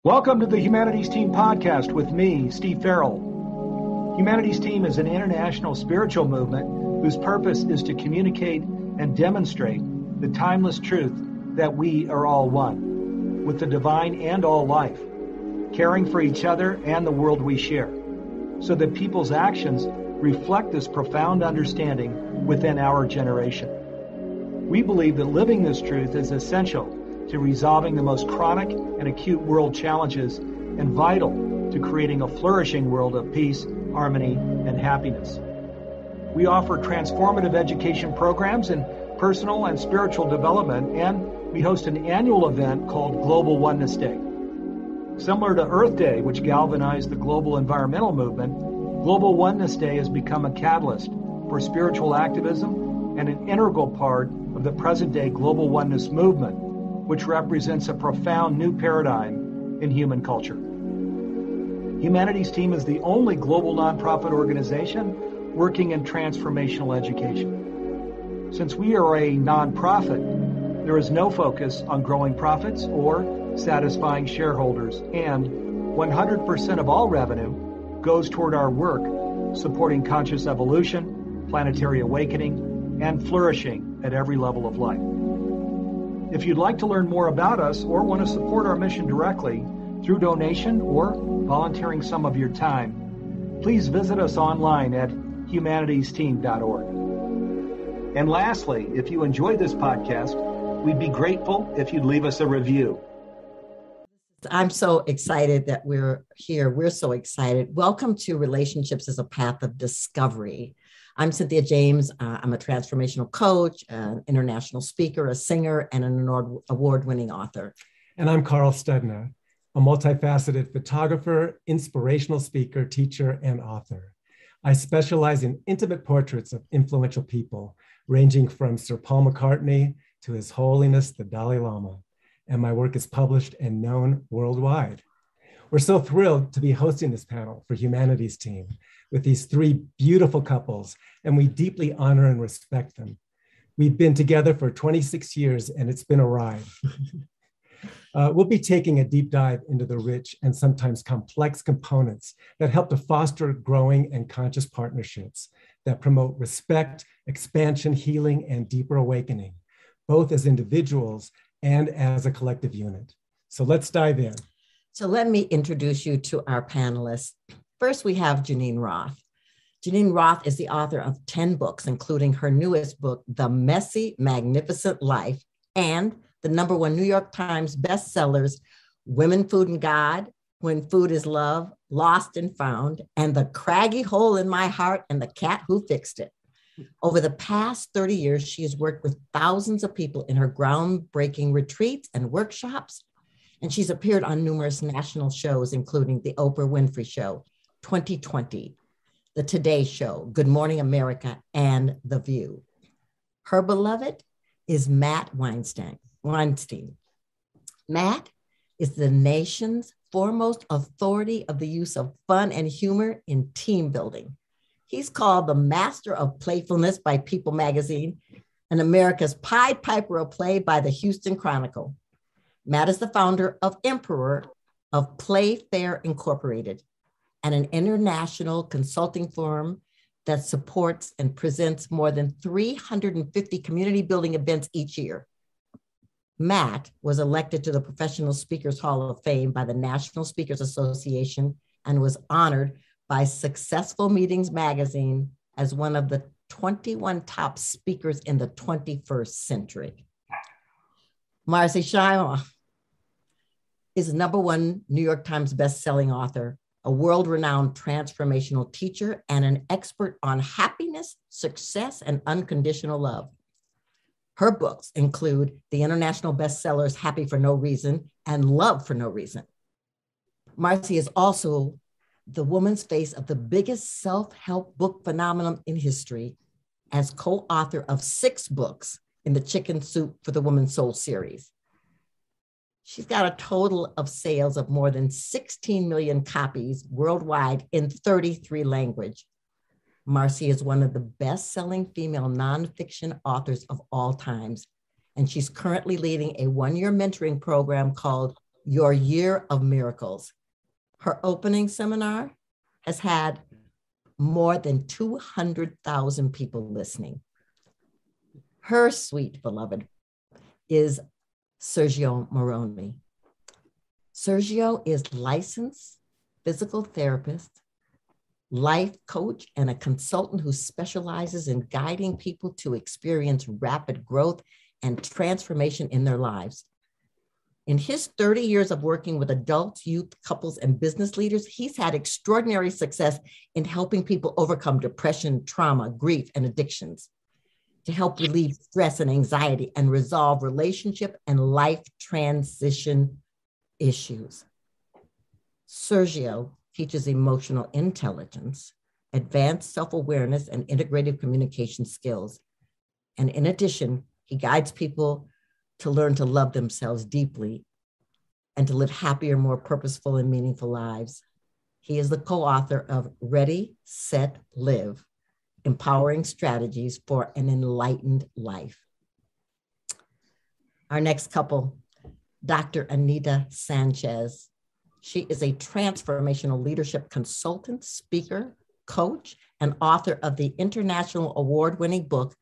Welcome to the Humanities Team podcast with me, Steve Farrell. Humanities Team is an international spiritual movement whose purpose is to communicate and demonstrate the timeless truth that we are all one, with the divine and all life, caring for each other and the world we share, so that people's actions reflect this profound understanding within our generation. We believe that living this truth is essential to resolving the most chronic and acute world challenges and vital to creating a flourishing world of peace, harmony, and happiness. We offer transformative education programs in personal and spiritual development, and we host an annual event called Global Oneness Day. Similar to Earth Day, which galvanized the global environmental movement, Global Oneness Day has become a catalyst for spiritual activism and an integral part of the present-day global oneness movement, which represents a profound new paradigm in human culture. Humanities Team is the only global nonprofit organization working in transformational education. Since we are a nonprofit, there is no focus on growing profits or satisfying shareholders, and 100% of all revenue goes toward our work supporting conscious evolution, planetary awakening, and flourishing at every level of life. If you'd like to learn more about us or want to support our mission directly through donation or volunteering some of your time, please visit us online at humanitiesteam.org. And lastly, if you enjoyed this podcast, we'd be grateful if you'd leave us a review. I'm so excited that we're here. We're so excited. Welcome to Relationships as a Path of Discovery. I'm Cynthia James. I'm a transformational coach, an international speaker, a singer, and an award-winning author. And I'm Carl Studna, a multifaceted photographer, inspirational speaker, teacher, and author. I specialize in intimate portraits of influential people, ranging from Sir Paul McCartney to His Holiness the Dalai Lama. And my work is published and known worldwide. We're so thrilled to be hosting this panel for Humanities Team with these three beautiful couples, and we deeply honor and respect them. We've been together for 26 years, and it's been a ride. We'll be taking a deep dive into the rich and sometimes complex components that help to foster growing and conscious partnerships that promote respect, expansion, healing, and deeper awakening, both as individuals and as a collective unit. So let's dive in. So let me introduce you to our panelists. First, we have Janine Roth. Janine Roth is the author of 10 books, including her newest book, The Messy, Magnificent Life, and the #1 New York Times bestsellers, Women, Food, and God, When Food is Love, Lost and Found, and The Craggy Hole in My Heart and the Cat Who Fixed It. Over the past 30 years, she has worked with thousands of people in her groundbreaking retreats and workshops, and she's appeared on numerous national shows, including The Oprah Winfrey Show, 2020, The Today Show, Good Morning America, and The View. Her beloved is Matt Weinstein. Matt is the nation's foremost authority of the use of fun and humor in team building. He's called the master of playfulness by People magazine and America's Pied Piper of Play by the Houston Chronicle. Matt is the founder of Emperor of Playfair Incorporated, and an international consulting firm that supports and presents more than 350 community building events each year. Matt was elected to the Professional Speakers Hall of Fame by the National Speakers Association and was honored by Successful Meetings magazine as one of the 21 top speakers in the 21st century. Marcy Shimon is #1 New York Times bestselling author, a world-renowned transformational teacher, and an expert on happiness, success, and unconditional love. Her books include the international bestsellers Happy for No Reason and Love for No Reason. Marcy is also the woman's face of the biggest self-help book phenomenon in history, as co-author of 6 books in the Chicken Soup for the Woman's Soul series. She's got a total of sales of more than 16 million copies worldwide in 33 languages. Marcy is one of the best-selling female nonfiction authors of all times, and she's currently leading a 1-year mentoring program called Your Year of Miracles. Her opening seminar has had more than 200,000 people listening. Her sweet beloved is Sergio Moroni. Sergio is licensed physical therapist, life coach, and a consultant who specializes in guiding people to experience rapid growth and transformation in their lives. In his 30 years of working with adults, youth, couples, and business leaders, he's had extraordinary success in helping people overcome depression, trauma, grief, and addictions, to help relieve stress and anxiety and resolve relationship and life transition issues. Sergio teaches emotional intelligence, advanced self-awareness, and integrative communication skills. And in addition, he guides people to learn to love themselves deeply and to live happier, more purposeful and meaningful lives. He is the co-author of Ready, Set, Live, Empowering Strategies for an Enlightened Life. Our next couple, Dr. Anita Sanchez. She is a transformational leadership consultant, speaker, coach, and author of the international award-winning book,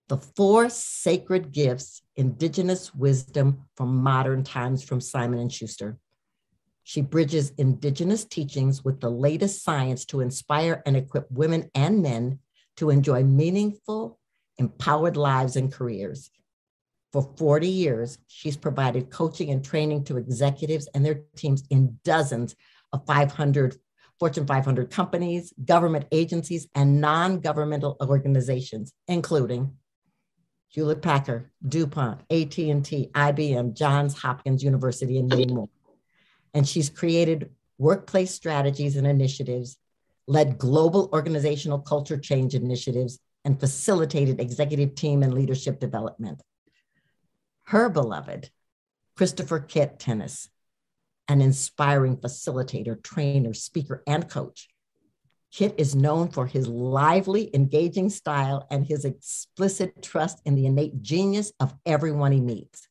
The Four Sacred Gifts, Indigenous Wisdom from Modern Times from Simon & Schuster. She bridges Indigenous teachings with the latest science to inspire and equip women and men to enjoy meaningful, empowered lives and careers. For 40 years, she's provided coaching and training to executives and their teams in dozens of Fortune 500 companies, government agencies, and non-governmental organizations, including Hewlett-Packard, DuPont, AT&T, IBM, Johns Hopkins University, and many more. And she's created workplace strategies and initiatives, led global organizational culture change initiatives, and facilitated executive team and leadership development. Her beloved, Christopher Kit Tennis, an inspiring facilitator, trainer, speaker, and coach. Kit is known for his lively, engaging style and his explicit trust in the innate genius of everyone he meets.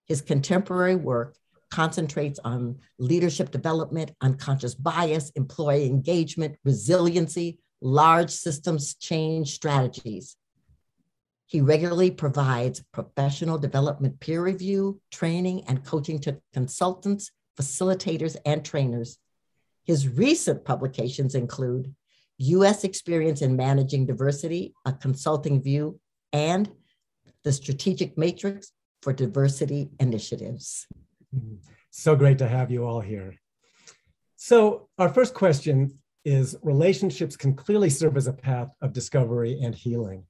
His contemporary work concentrates on leadership development, unconscious bias, employee engagement, resiliency, large systems change strategies. He regularly provides professional development peer review, training, and coaching to consultants, facilitators, and trainers. His recent publications include U.S. Experience in Managing Diversity, A Consulting View, and The Strategic Matrix for Diversity Initiatives. So great to have you all here. So our first question is, relationships can clearly serve as a path of discovery and healing.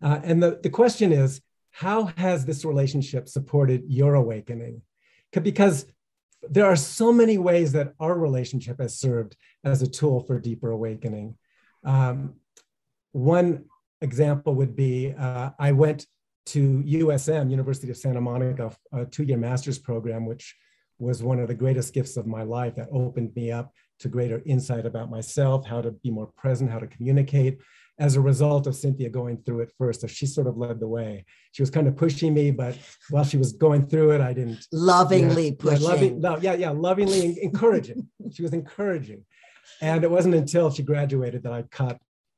And the question is, how has this relationship supported your awakening? Because there are so many ways that our relationship has served as a tool for deeper awakening. One example would be, I went to USM, University of Santa Monica, a 2-year master's program, which was one of the greatest gifts of my life that opened me up to greater insight about myself, how to be more present, how to communicate, as a result of Cynthia going through it first. So she sort of led the way. She was kind of pushing me, but while she was going through it, I didn't. Lovingly pushing. Lovingly encouraging. She was encouraging. And it wasn't until she graduated that I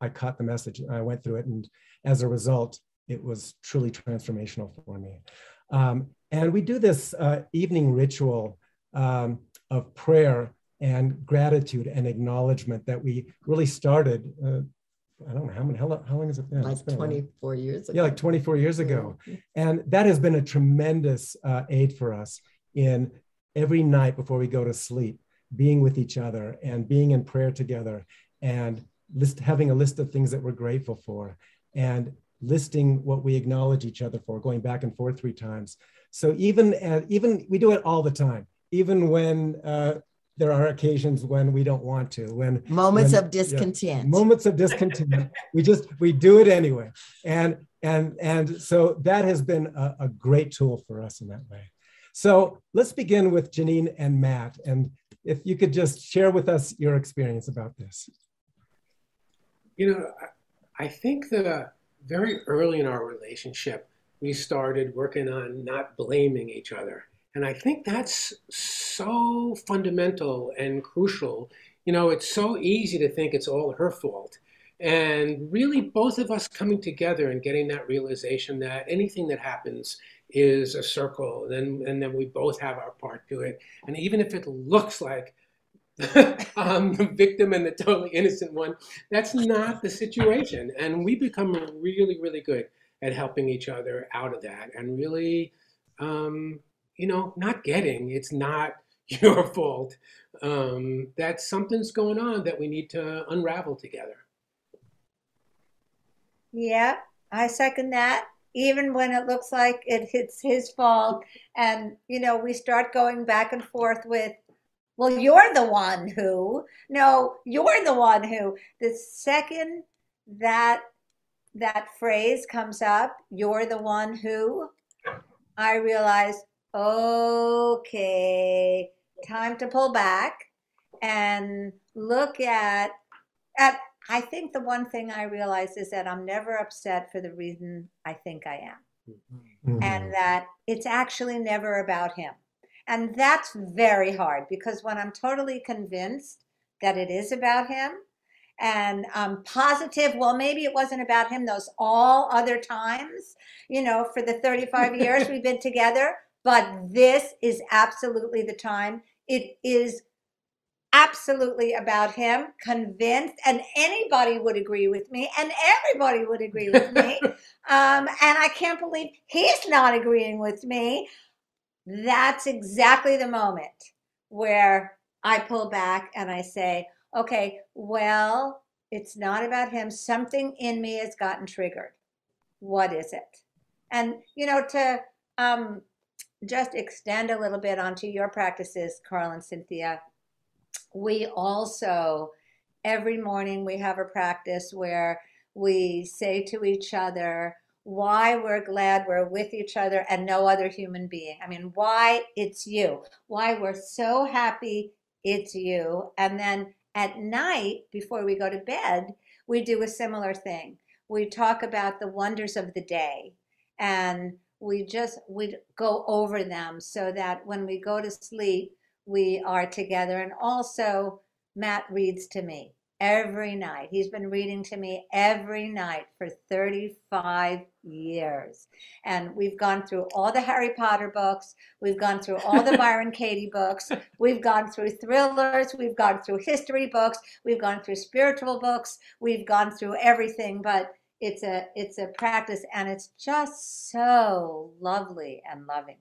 caught the message. I went through it, and as a result, it was truly transformational for me. And we do this evening ritual of prayer and gratitude and acknowledgement that we really started. I don't know how long has it been? Like 24 years ago. Yeah, like 24 years ago. And that has been a tremendous aid for us in every night before we go to sleep, being with each other and being in prayer together, and having a list of things that we're grateful for, and listing what we acknowledge each other for, going back and forth 3 times. So even we do it all the time, even when there are occasions when we don't want to, moments of discontent. Moments of discontent. we do it anyway. And so that has been a great tool for us in that way. So let's begin with Janine and Matt. And if you could just share with us your experience about this. You know, I think that very early in our relationship, we started working on not blaming each other And I think that's so fundamental and crucial. You know, it's so easy to think it's all her fault. And really, both of us coming together and getting that realization that anything that happens is a circle, and then we both have our part to it. And even if it looks like I'm the victim and the totally innocent one, that's not the situation. And we become really, really good at helping each other out of that and really, you know, not getting it's not your fault. That something's going on that we need to unravel together. Yeah, I second that. Even when it looks like it's his fault. And, you know, we start going back and forth with, well, you're the one who, no, you're the one who. The second that that phrase comes up, you're the one who, I realize, okay, time to pull back and look at I think the one thing I realize is that I'm never upset for the reason I think I am. Mhm. And that it's actually never about him. And that's very hard because when I'm totally convinced that it is about him and I'm positive, well, maybe it wasn't about him those all other times, you know, for the 35 years we've been together, but this is absolutely the time. It is absolutely about him, convinced, and anybody would agree with me, and everybody would agree with me. And I can't believe he's not agreeing with me. That's exactly the moment where I pull back and I say, okay, well, it's not about him. Something in me has gotten triggered. What is it? And, you know, to just extend a little bit onto your practices, Carl and Cynthia, we also, every morning we have a practice where we say to each other why we're glad we're with each other and no other human being. I mean, why it's you, why we're so happy it's you. And then at night, before we go to bed, we do a similar thing. We talk about the wonders of the day and we go over them so that when we go to sleep, we are together. And also, Matt reads to me every night. He's been reading to me every night for 35 years. And we've gone through all the Harry Potter books. We've gone through all the Byron Katie books. We've gone through thrillers. We've gone through history books. We've gone through spiritual books. We've gone through everything. But it's a practice, and it's just so lovely and loving.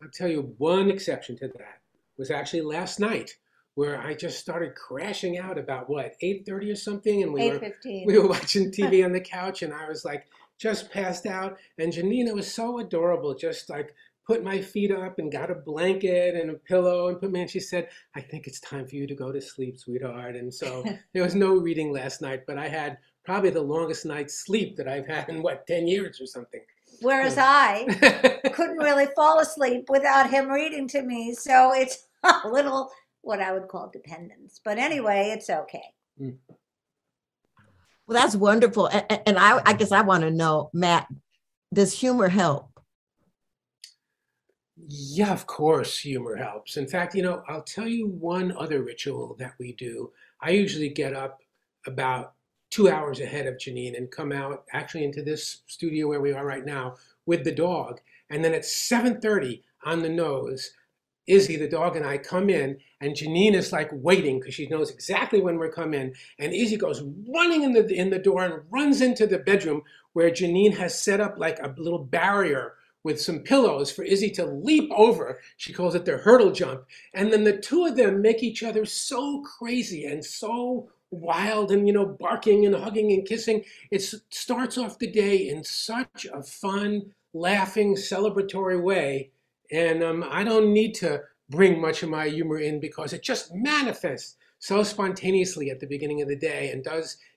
I'll tell you one exception to that was actually last night, where I just started crashing out about what, 8:30 or something, and we 8:15. were watching TV on the couch, and I was like just passed out. And Janina was so adorable, just like put my feet up and got a blanket and a pillow and put me. And she said, "I think it's time for you to go to sleep, sweetheart." And so there was no reading last night, but I had probably the longest night's sleep that I've had in 10 years or something. Whereas I couldn't really fall asleep without him reading to me. So it's a little what I would call dependence. But anyway, it's okay. Well, that's wonderful. And I guess I want to know, Matt, does humor help? Yeah, of course, humor helps. In fact, you know, I'll tell you one other ritual that we do. I usually get up about 2 hours ahead of Janine and come out actually into this studio where we are right now with the dog. And then at 7:30 on the nose, Izzy, the dog, and I come in, and Janine is like waiting because she knows exactly when we're coming. And Izzy goes running in the door and runs into the bedroom where Janine has set up like a little barrier with some pillows for Izzy to leap over. She calls it the hurdle jump. And then the two of them make each other so crazy and so wild and, you know, barking and hugging and kissing. It starts off the day in such a fun, laughing, celebratory way. And I don't need to bring much of my humor in because it just manifests so spontaneously at the beginning of the day and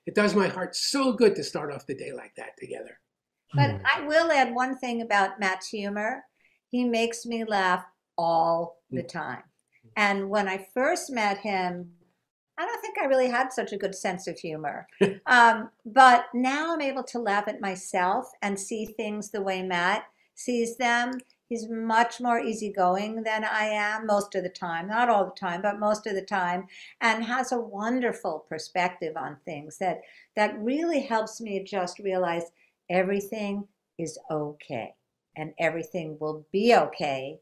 it does my heart so good to start off the day like that together. But I will add one thing about Matt's humor. He makes me laugh all the time. And when I first met him, I don't think I really had such a good sense of humor. But now I'm able to laugh at myself and see things the way Matt sees them. He's much more easygoing than I am most of the time, not all the time, but most of the time, and has a wonderful perspective on things that really helps me just realize everything is okay and everything will be okay,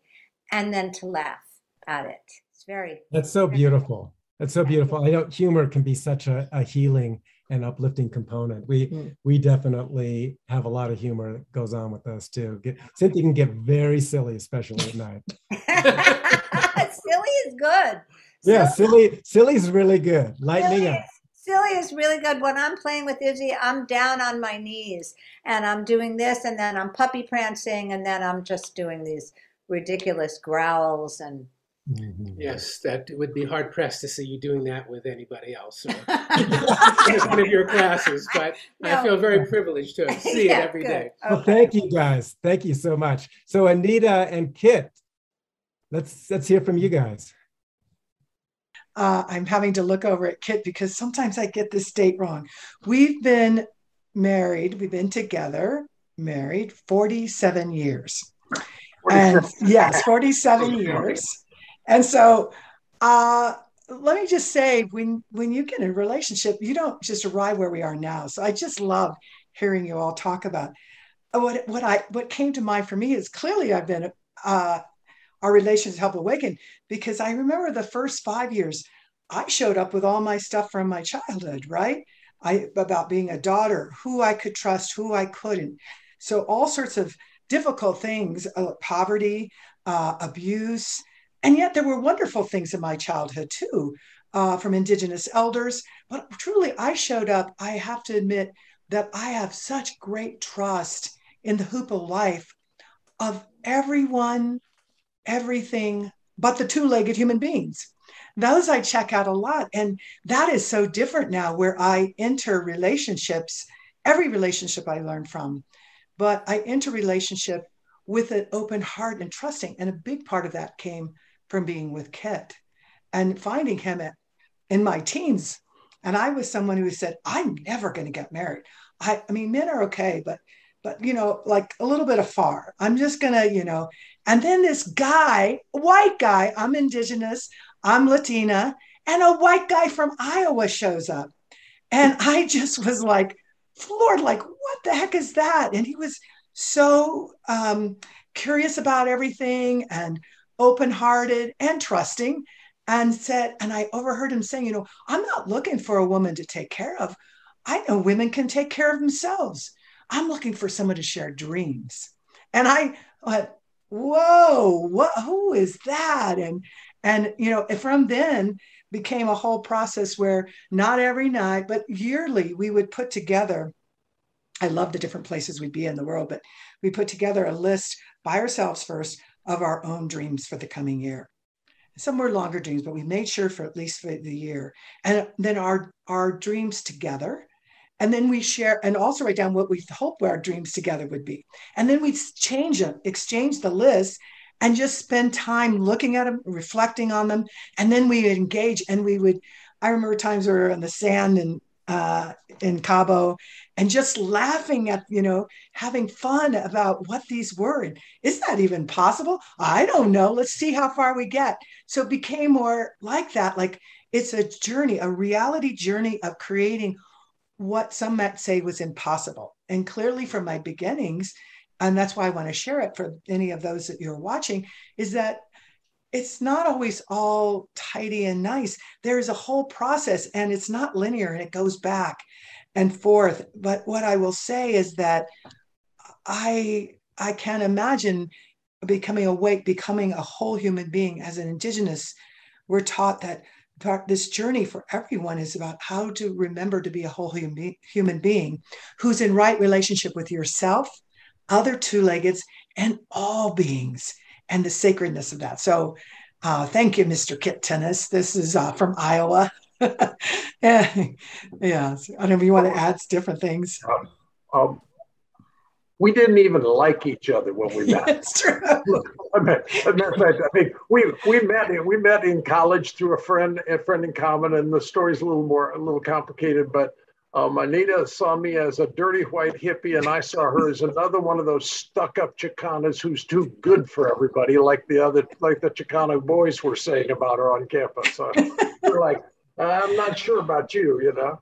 and then to laugh at it. It's That's so beautiful. That's so beautiful. I know humor can be such a healing and uplifting component. We definitely have a lot of humor that goes on with us too. Cynthia can get very silly, especially at night. Silly is good. Yeah, silly's really good. Lightening up. Silly is really good. When I'm playing with Izzy, I'm down on my knees and I'm doing this, and then I'm puppy prancing, and then I'm just doing these ridiculous growls and. Mm-hmm. Yes, that would be hard pressed to see you doing that with anybody else or in one of your classes, but no. I feel very privileged to see it every day. Well, thank you guys. Thank you so much. So Anita and Kit, let's hear from you guys. I'm having to look over at Kit because sometimes I get this date wrong. We've been together, married 47 years. 47. And yes, 47 years. And so let me just say, when you get in a relationship, you don't just arrive where we are now. So I just love hearing you all talk about what came to mind for me is clearly I've been our relations help awaken, because I remember the first 5 years I showed up with all my stuff from my childhood, right? About being a daughter, who I could trust, who I couldn't. So all sorts of difficult things, poverty, abuse. And yet there were wonderful things in my childhood too, from Indigenous elders. But truly, I showed up. I have to admit that I have such great trust in the Hoopoe life of everyone, everything, but the two-legged human beings. Those I check out a lot. And that is so different now, where I enter relationships, every relationship I learn from, but I enter relationship with an open heart and trusting. And a big part of that came from being with Kit and finding him in my teens. And I was someone who said, I'm never going to get married. I mean, men are okay, but, like a little bit afar. I'm just going to, and then this guy, white guy, I'm Indigenous, I'm Latina, and a white guy from Iowa shows up. And I just was like, floored, like, what the heck is that? And he was so curious about everything and open-hearted and trusting, and I overheard him saying, I'm not looking for a woman to take care of. I know women can take care of themselves. I'm looking for someone to share dreams. And I went, whoa, who is that? And from then became a whole process where not every night, but yearly we would put together, I love the different places we'd be in the world, but we put together a list by ourselves first of our own dreams for the coming year. Some were longer dreams, but we made sure for at least for the year. And then our dreams together. And then we share and also write down what we hope our dreams together would be. And then we'd exchange the list and just spend time looking at them, reflecting on them. And then we would engage, and I remember times we were on the sand in Cabo and just laughing at, having fun about what these were. Is that even possible? I don't know. Let's see how far we get. So it became more like that. Like it's a journey, a reality journey of creating what some might say was impossible. And clearly from my beginnings, and that's why I want to share it for any of those that you're watching, is that it's not always all tidy and nice. There's a whole process, and it's not linear, and it goes back and forth. But what I will say is that I can imagine becoming awake, becoming a whole human being. As an Indigenous, we're taught that this journey for everyone is about how to remember to be a whole human being who's in right relationship with yourself, other two-leggeds, and all beings, and the sacredness of that. So thank you, Mr. Kit Tennis. This is from Iowa. Yeah, I don't know if you want to add different things. We didn't even like each other when we met. That's true. I mean, we met in college through a friend in common, and the story's a little complicated, but Anita saw me as a dirty white hippie, and I saw her as another one of those stuck-up Chicanas who's too good for everybody, like the Chicano boys were saying about her on campus. So we're like, I'm not sure about you, you know.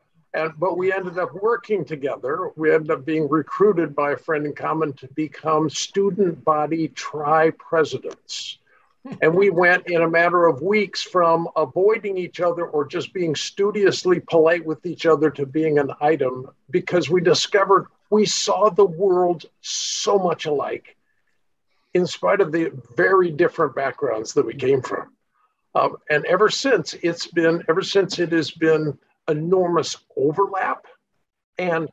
But we ended up working together. We ended up being recruited by a friend in common to become student body tri-presidents. And we went in a matter of weeks from avoiding each other or just being studiously polite with each other to being an item, because we discovered we saw the world so much alike in spite of the very different backgrounds that we came from. And ever since it has been enormous overlap and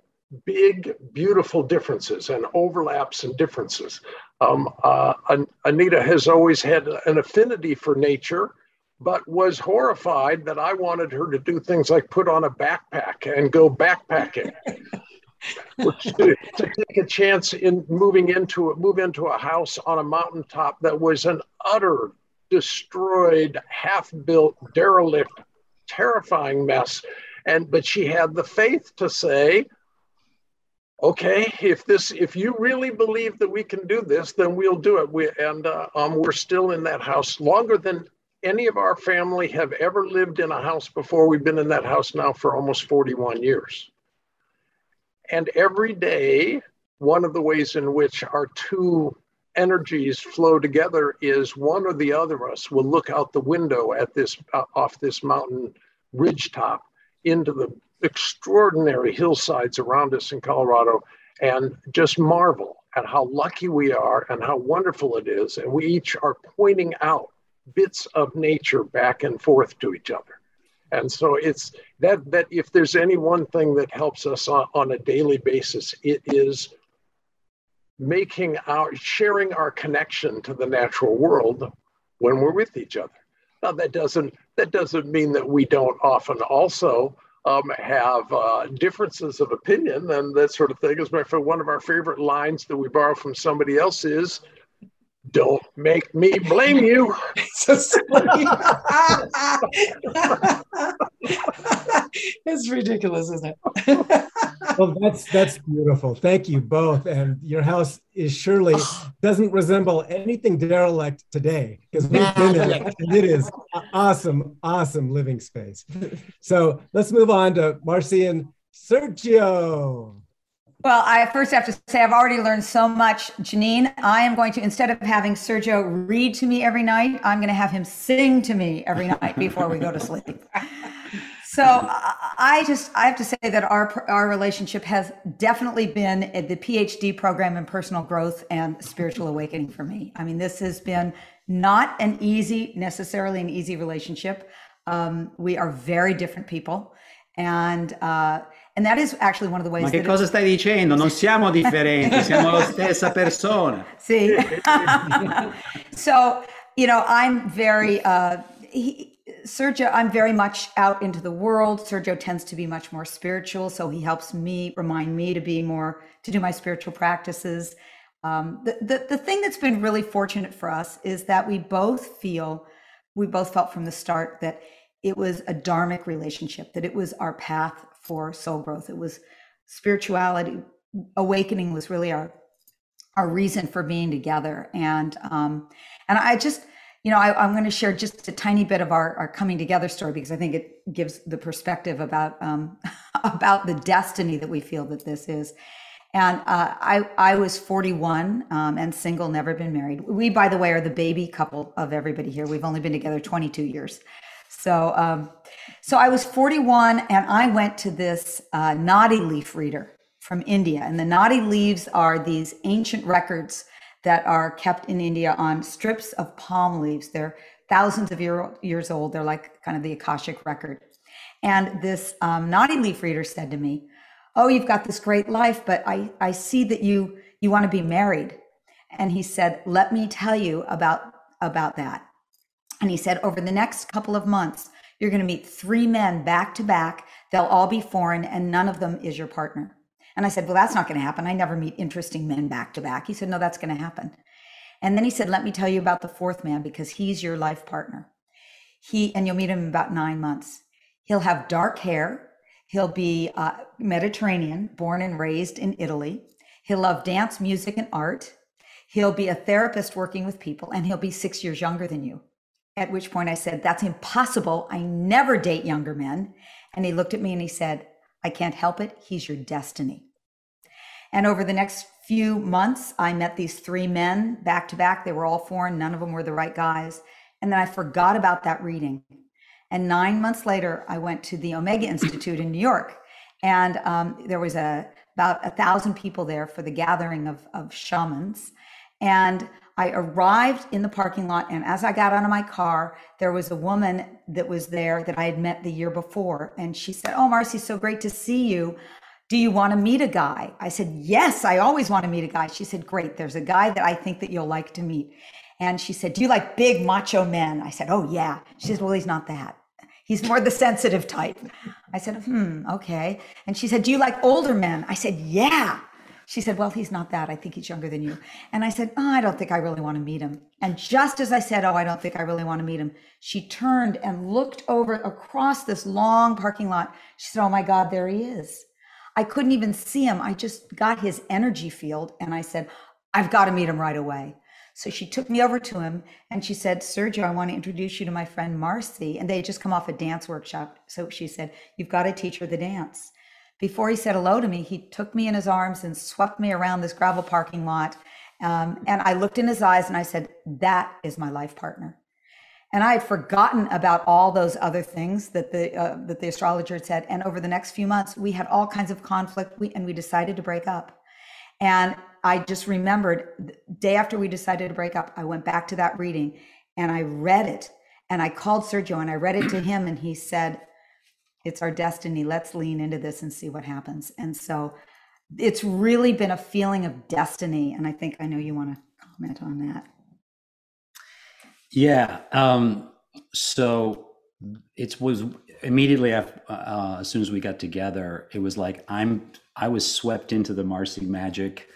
big, beautiful differences and overlaps and differences. Anita has always had an affinity for nature, but was horrified that I wanted her to do things like put on a backpack and go backpacking. to take a chance in move into a house on a mountaintop that was an utter, destroyed, half-built, derelict, terrifying mess. But she had the faith to say, okay, if you really believe that we can do this, then we'll do it. We're still in that house longer than any of our family have ever lived in a house before. We've been in that house now for almost 41 years. And every day, one of the ways in which our two energies flow together is one or the other of us will look out the window at off this mountain ridgetop into the extraordinary hillsides around us in Colorado and just marvel at how lucky we are and how wonderful it is. And we each are pointing out bits of nature back and forth to each other. And so it's that if there's any one thing that helps us on a daily basis, it is sharing our connection to the natural world when we're with each other. Now that doesn't mean that we don't often also have differences of opinion and that sort of thing. As a matter of fact, one of our favorite lines that we borrow from somebody else is, "Don't make me blame you." So silly. It's ridiculous, isn't it? Well, that's beautiful. Thank you both. And your house surely doesn't resemble anything derelict today, because we've been in it. And it is awesome living space. So let's move on to Marcy and Sergio. Well, I first have to say I've already learned so much. Janine, I am going to, instead of having Sergio read to me every night, I'm going to have him sing to me every night before we go to sleep. So I have to say that our relationship has definitely been the PhD program in personal growth and spiritual awakening for me. I mean, this has been not necessarily an easy relationship. We are very different people. And that is actually one of the ways. Ma che cosa stai dicendo? Non siamo differenti, siamo la stessa persona. See? So, I'm very, Sergio, I'm very much out into the world. Sergio tends to be much more spiritual. So he helps me, remind me to do my spiritual practices. The thing that's been really fortunate for us is that we both felt from the start that it was a dharmic relationship, that it was our path for soul growth. It was spirituality. Awakening was really our reason for being together. And I just, I'm going to share just a tiny bit of our coming together story, because I think it gives the perspective about the destiny that we feel that this is. And I was 41 and single, never been married. We, by the way, are the baby couple of everybody here. We've only been together 22 years. So I was 41 and I went to this nadi leaf reader from India. And the nadi leaves are these ancient records that are kept in India on strips of palm leaves. They're thousands of years old. They're like kind of the Akashic record. And this nadi leaf reader said to me, "Oh, you've got this great life, but I see that you want to be married." And he said, "Let me tell you about that." And he said, "Over the next couple of months, you're going to meet 3 men back to back. They'll all be foreign and none of them is your partner." And I said, "Well, that's not going to happen. I never meet interesting men back to back." He said, "No, that's going to happen." And then he said, "Let me tell you about the 4th man, because he's your life partner. And you'll meet him in about 9 months. He'll have dark hair. He'll be Mediterranean, born and raised in Italy. He'll love dance, music, and art. He'll be a therapist working with people, and he'll be 6 years younger than you. At which point I said, that's impossible. I never date younger men. And he looked at me and he said, I can't help it. He's your destiny. And over the next few months, I met these 3 men back to back. They were all foreign. None of them were the right guys. And then I forgot about that reading. And 9 months later, I went to the Omega Institute in New York. And there was about 1,000 people there for the gathering of shamans. And I arrived in the parking lot. And as I got out of my car, there was a woman that was there that I had met the year before. And she said, oh, Marcy, so great to see you. Do you want to meet a guy? I said, yes, I always want to meet a guy. She said, great. There's a guy that I think that you'll like to meet. And she said, do you like big macho men? I said, oh, yeah. She said, well, he's not that. He's more the sensitive type. I said, okay. And she said, do you like older men? I said, yeah. She said, well, he's not that. I think he's younger than you. And I said, oh, I don't think I really want to meet him. And just as I said, oh, I don't think I really want to meet him, she turned and looked over across this long parking lot. She said, oh my God, there he is. I couldn't even see him. I just got his energy field. And I said, I've got to meet him right away. So she took me over to him and she said, Sergio, I want to introduce you to my friend Marcy. And they had just come off a dance workshop. So she said, you've got to teach her the dance. Before he said hello to me, he took me in his arms and swept me around this gravel parking lot. And I looked in his eyes and I said, that is my life partner. And I had forgotten about all those other things that the astrologer had said. And over the next few months, we had all kinds of conflict and we decided to break up. And I just remembered the day after we decided to break up, I went back to that reading and I read it and I called Sergio and I read it to him and he said, it's our destiny. Let's lean into this and see what happens. And so it's really been a feeling of destiny. And I know you want to comment on that. Yeah. So it was immediately after, as soon as we got together, it was like I was swept into the Marcy magic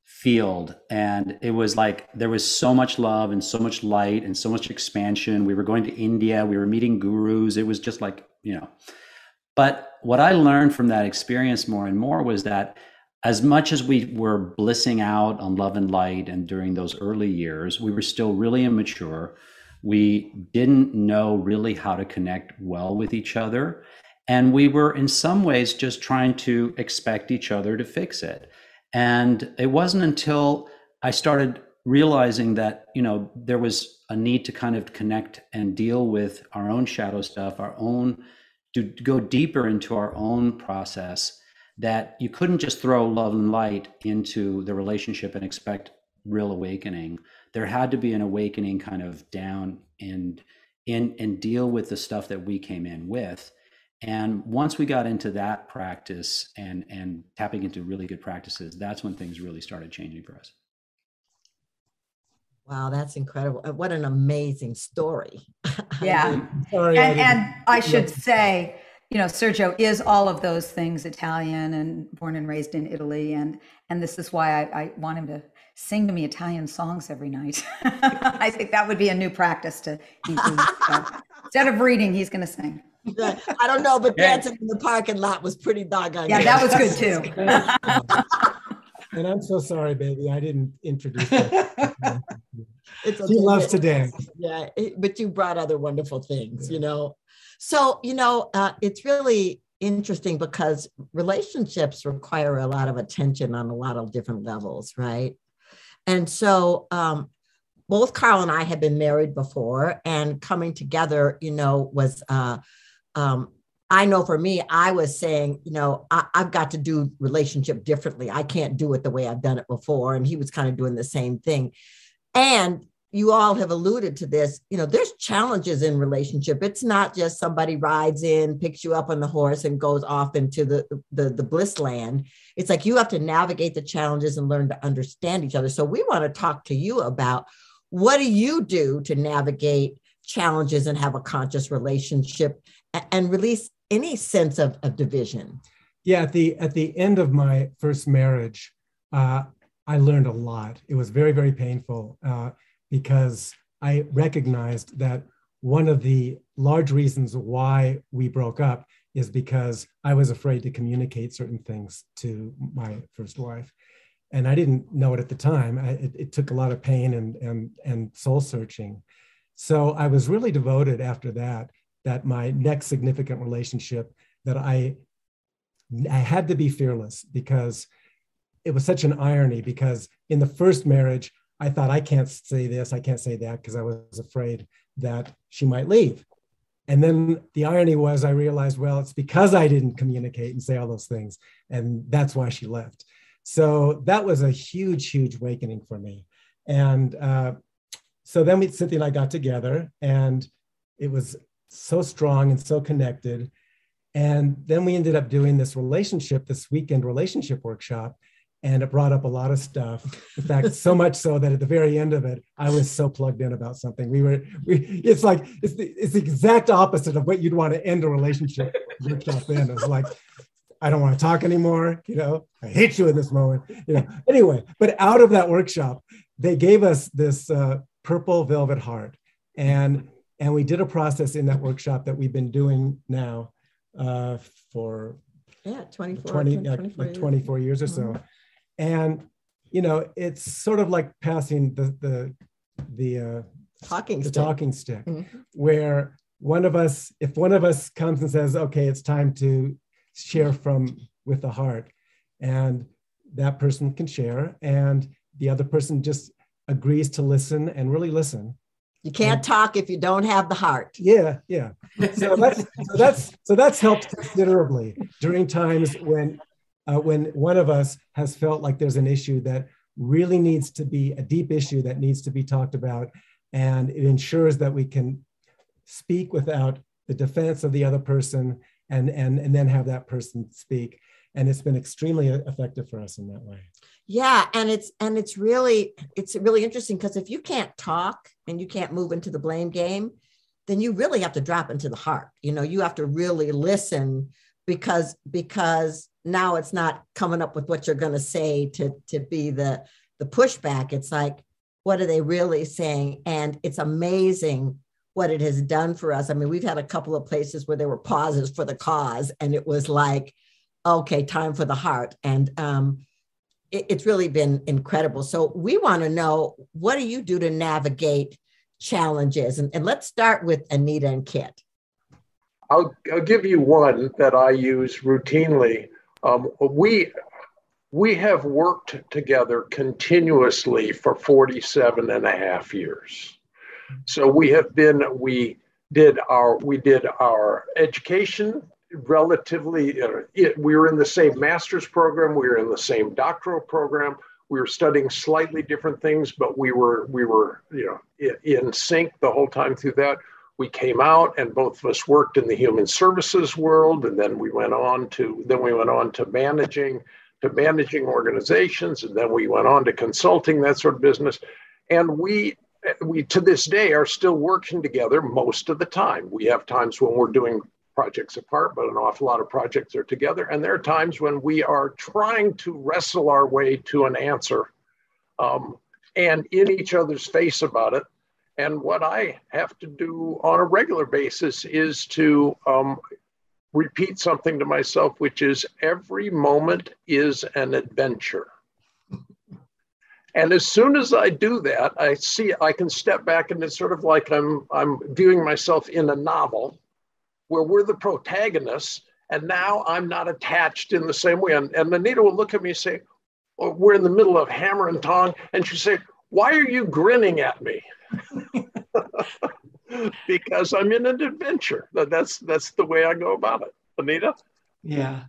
field, and it was like there was so much love and so much light and so much expansion. We were going to India, we were meeting gurus. It was just like, but what I learned from that experience more and more was that as much as we were blissing out on love and light, and during those early years, we were still really immature. We didn't know really how to connect well with each other. And we were in some ways just trying to expect each other to fix it. And it wasn't until I started realizing that, there was a need to kind of connect and deal with our own shadow stuff, to go deeper into our own process, that you couldn't just throw love and light into the relationship and expect real awakening. There had to be an awakening kind of down and deal with the stuff that we came in with. And once we got into that practice and tapping into really good practices, that's when things really started changing for us. Wow, that's incredible. What an amazing story. Yeah. And I should say, Sergio is all of those things, Italian and born and raised in Italy. And this is why I want him to sing to me Italian songs every night. I think that would be a new practice to include. Instead of reading, he's going to sing. I don't know, but dancing in the parking lot was pretty doggone good. Yeah, that was good too. And I'm so sorry, baby. I didn't introduce her. She loves to dance. Yeah, but you brought other wonderful things, So, it's really interesting because relationships require a lot of attention on a lot of different levels, right? And so both Carl and I had been married before, and coming together, was, I know for me, I was saying, I've got to do relationship differently. I can't do it the way I've done it before. And he was kind of doing the same thing. And you all have alluded to this, there's challenges in relationship. It's not just somebody rides in, picks you up on the horse and goes off into the bliss land. It's like you have to navigate the challenges and learn to understand each other. So we want to talk to you about, what do you do to navigate challenges and have a conscious relationship and release any sense of division? Yeah, at the end of my first marriage, I learned a lot. It was very, very painful because I recognized that one of the large reasons why we broke up is because I was afraid to communicate certain things to my first wife. And I didn't know it at the time. It took a lot of pain and soul searching. So I was really devoted after that my next significant relationship, that I had to be fearless, because it was such an irony, because in the first marriage, I thought, I can't say this, I can't say that, because I was afraid that she might leave. And then the irony was, I realized, well, it's because I didn't communicate and say all those things. And that's why she left. So that was a huge, huge awakening for me. And so then Cynthia and I got together, and it was so strong and so connected. And then we ended up doing this weekend relationship workshop, and it brought up a lot of stuff. In fact, so much so that at the very end of it, I was so plugged in about something. It's the exact opposite of what you'd want to end a relationship workshop in. It was like, I don't want to talk anymore. I hate you in this moment. Anyway, but out of that workshop, they gave us this purple velvet heart, and we did a process in that workshop that we've been doing now for 24 years or so. And it's sort of like passing the talking stick, where if one of us comes and says, okay, it's time to share with the heart, and that person can share, and the other person just agrees to listen and really listen. You can't talk if you don't have the heart. Yeah. So that's helped considerably during times when one of us has felt like there's an issue that really needs to be a deep issue that needs to be talked about, and it ensures that we can speak without the defense of the other person, and then have that person speak. And it's been extremely effective for us in that way. Yeah, and it's really interesting, because if you can't talk and you can't move into the blame game, then you really have to drop into the heart. You have to really listen, because now it's not coming up with what you're going to say to be the pushback. It's like, what are they really saying? And it's amazing what it has done for us. I mean, we've had a couple of places where there were pauses for the cause, and it was like, okay, time for the heart. And it's really been incredible. So we want to know, what do you do to navigate challenges? And let's start with Anita and Kit. I'll give you one that I use routinely. We have worked together continuously for 47 and a half years. So we did our education relatively, we were in the same master's program, we were in the same doctoral program, we were studying slightly different things, but we were in sync the whole time through that. We came out, and both of us worked in the human services world, and then we went on to managing organizations, and then we went on to consulting, that sort of business. And we to this day are still working together most of the time. We have times when we're doing projects apart, but an awful lot of projects are together. And there are times when we are trying to wrestle our way to an answer, and in each other's face about it. And what I have to do on a regular basis is to repeat something to myself, which is, every moment is an adventure. And as soon as I do that, I can step back, and it's sort of like I'm viewing myself in a novel where we're the protagonists, and now I'm not attached in the same way. And Anita will look at me and say, oh, we're in the middle of hammer and tong, and she'll say, why are you grinning at me? Because I'm in an adventure. That's the way I go about it. Anita? Yeah.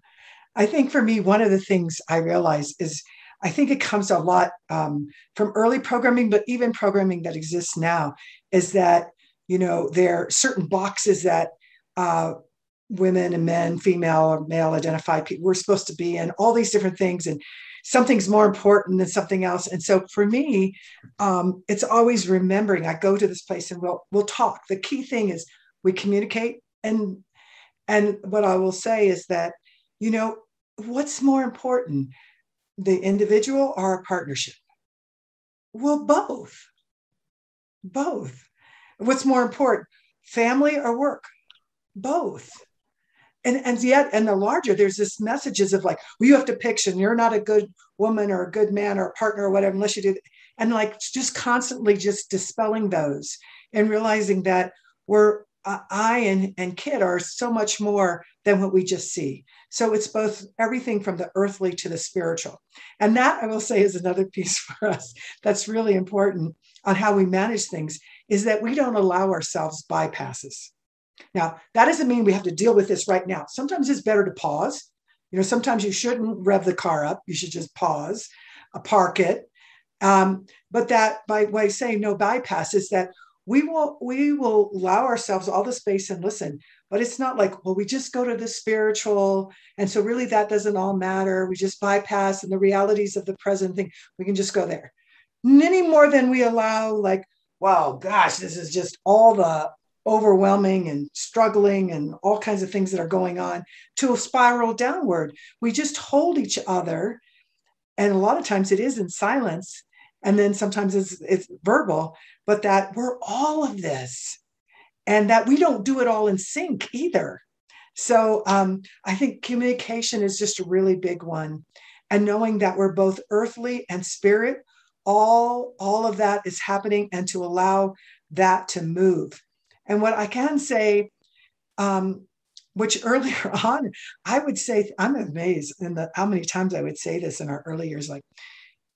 I think for me, one of the things I realize is, I think it comes a lot from early programming, but even programming that exists now, is that, there are certain boxes that women and men, female or male identified people, we're supposed to be in, all these different things, and something's more important than something else. And so for me, it's always remembering, I go to this place and we'll talk. The key thing is we communicate. And what I will say is that, what's more important, the individual or a partnership? Well, both. What's more important, family or work? Both. and yet, and the larger, there's this messages of like, well, you have to pitch, and you're not a good woman or a good man or a partner or whatever unless you do. And like just constantly just dispelling those and realizing that I and Kit are so much more than what we just see. So it's both everything from the earthly to the spiritual. And that, I will say, is another piece for us that's really important on how we manage things, is that we don't allow ourselves bypasses. Now, that doesn't mean we have to deal with this right now. Sometimes it's better to pause. Sometimes you shouldn't rev the car up. You should just pause, park it. But that by saying no bypass is that we will allow ourselves all the space and listen. But it's not like, well, we just go to the spiritual. And so really that doesn't all matter. We just bypass and the realities of the present thing. We can just go there. Any more than we allow, like, wow, gosh, this is just all the overwhelming and struggling and all kinds of things that are going on, to a spiral downward. We just hold each other. And a lot of times it is in silence. And then sometimes it's verbal, but that we're all of this and that we don't do it all in sync either. So I think communication is just a really big one. And knowing that we're both earthly and spirit, all of that is happening, and to allow that to move. And what I can say, which earlier on, I would say, I'm amazed in how many times I would say this in our early years, like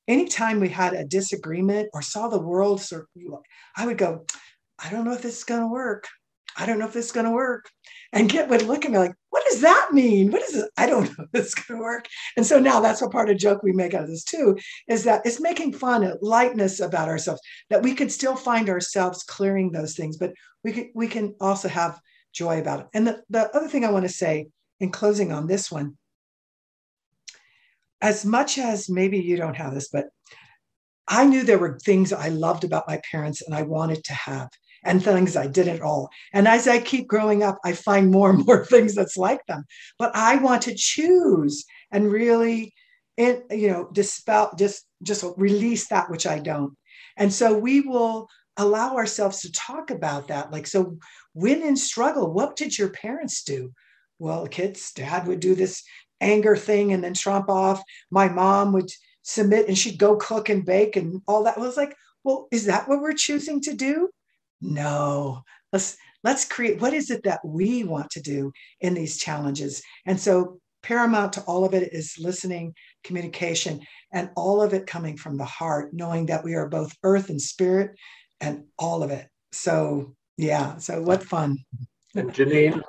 anytime we had a disagreement or saw the world, I would go, I don't know if this is going to work. I don't know if this is going to work. And Kit would look at me like, what does that mean? What is it? I don't know if this is going to work. And so now that's a part of joke we make out of this too, is that it's making fun and lightness about ourselves, that we can still find ourselves clearing those things, but we can also have joy about it. And the other thing I want to say in closing on this one, as much as maybe you don't have this, but I knew there were things I loved about my parents and I wanted to have, and things I didn't all. And as I keep growing up, I find more and more things that's like them. But I want to choose and really, dispel, just release that which I don't. And so we will allow ourselves to talk about that. Like, so when in struggle, what did your parents do? Well, Kit's dad would do this anger thing and then trump off. My mom would submit and she'd go cook and bake and all that. I was like, well, is that what we're choosing to do? No, let's create, what is it that we want to do in these challenges? And so paramount to all of it is listening, communication, and all of it coming from the heart, knowing that we are both earth and spirit and all of it. So yeah, so what fun. And Janine,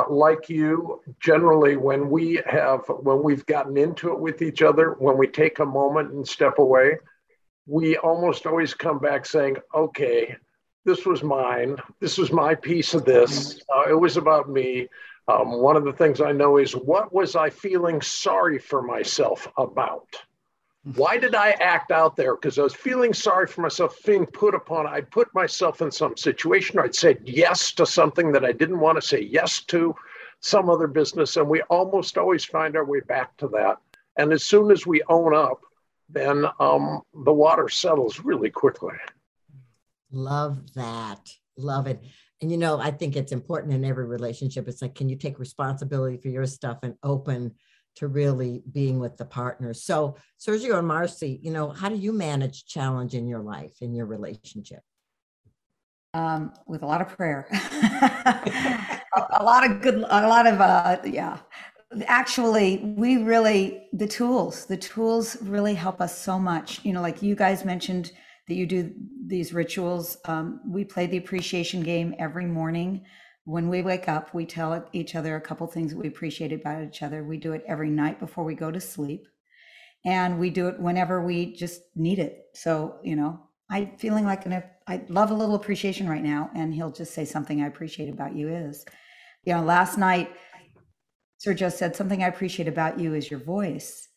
like you, generally when we've gotten into it with each other, when we take a moment and step away, we almost always come back saying, okay, this was mine. This was my piece of this. It was about me. One of the things I know is, what was I feeling sorry for myself about? Why did I act out there? Because I was feeling sorry for myself, being put upon. I'd put myself in some situation, or I'd said yes to something that I didn't want to say yes to, some other business. And we almost always find our way back to that. And as soon as we own up, then the water settles really quickly. Love that. Love it. And, I think it's important in every relationship. It's like, can you take responsibility for your stuff and open to really being with the partner? So Sergio and Marcy, how do you manage challenge in your life, in your relationship? With a lot of prayer, Actually, the tools really help us so much. Like you guys mentioned that you do these rituals. We play the appreciation game every morning. When we wake up, we tell each other a couple things that we appreciate about each other. We do it every night before we go to sleep. And we do it whenever we just need it. So, I'm feeling like I love a little appreciation right now. And he'll just say, something I appreciate about you is, last night, Sergio said, something I appreciate about you is your voice.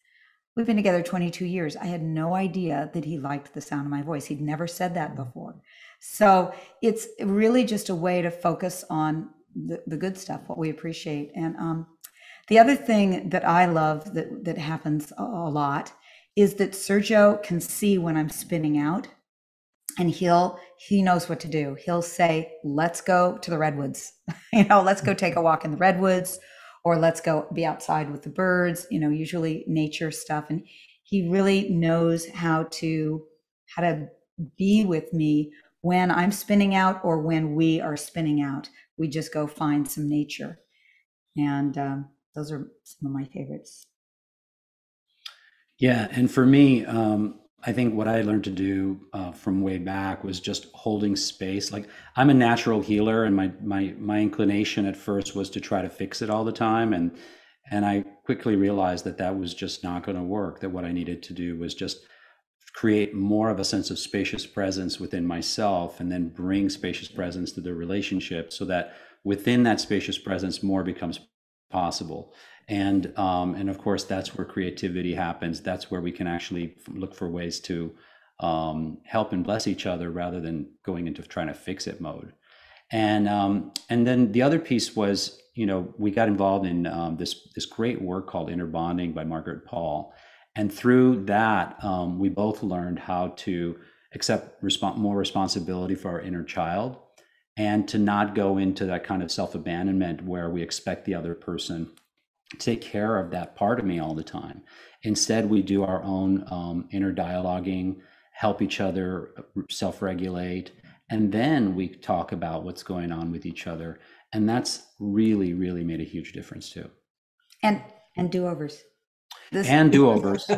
We've been together 22 years. I had no idea that he liked the sound of my voice. He'd never said that before. So it's really just a way to focus on the good stuff, what we appreciate. And the other thing that I love that happens a lot is that Sergio can see when I'm spinning out. and he knows what to do. He'll say, let's go to the redwoods, let's go take a walk in the redwoods, or let's go be outside with the birds, usually nature stuff. And he really knows how to be with me when I'm spinning out or when we are spinning out. We just go find some nature. And those are some of my favorites. Yeah. And for me, I think what I learned to do from way back was just holding space. Like, I'm a natural healer, and my inclination at first was to try to fix it all the time. And I quickly realized that was just not going to work, that what I needed to do was just create more of a sense of spacious presence within myself, and then bring spacious presence to the relationship, so that within that spacious presence, more becomes possible. And of course, that's where creativity happens. That's where we can actually look for ways to help and bless each other, rather than going into trying to fix it mode. And then the other piece was, we got involved in this great work called Inner Bonding by Margaret Paul. And through that, we both learned how to accept more responsibility for our inner child, and to not go into that kind of self-abandonment where we expect the other person to take care of that part of me all the time. Instead, we do our own inner dialoguing, help each other self-regulate, and then we talk about what's going on with each other. And that's really, really made a huge difference too. And do-overs. And do-overs.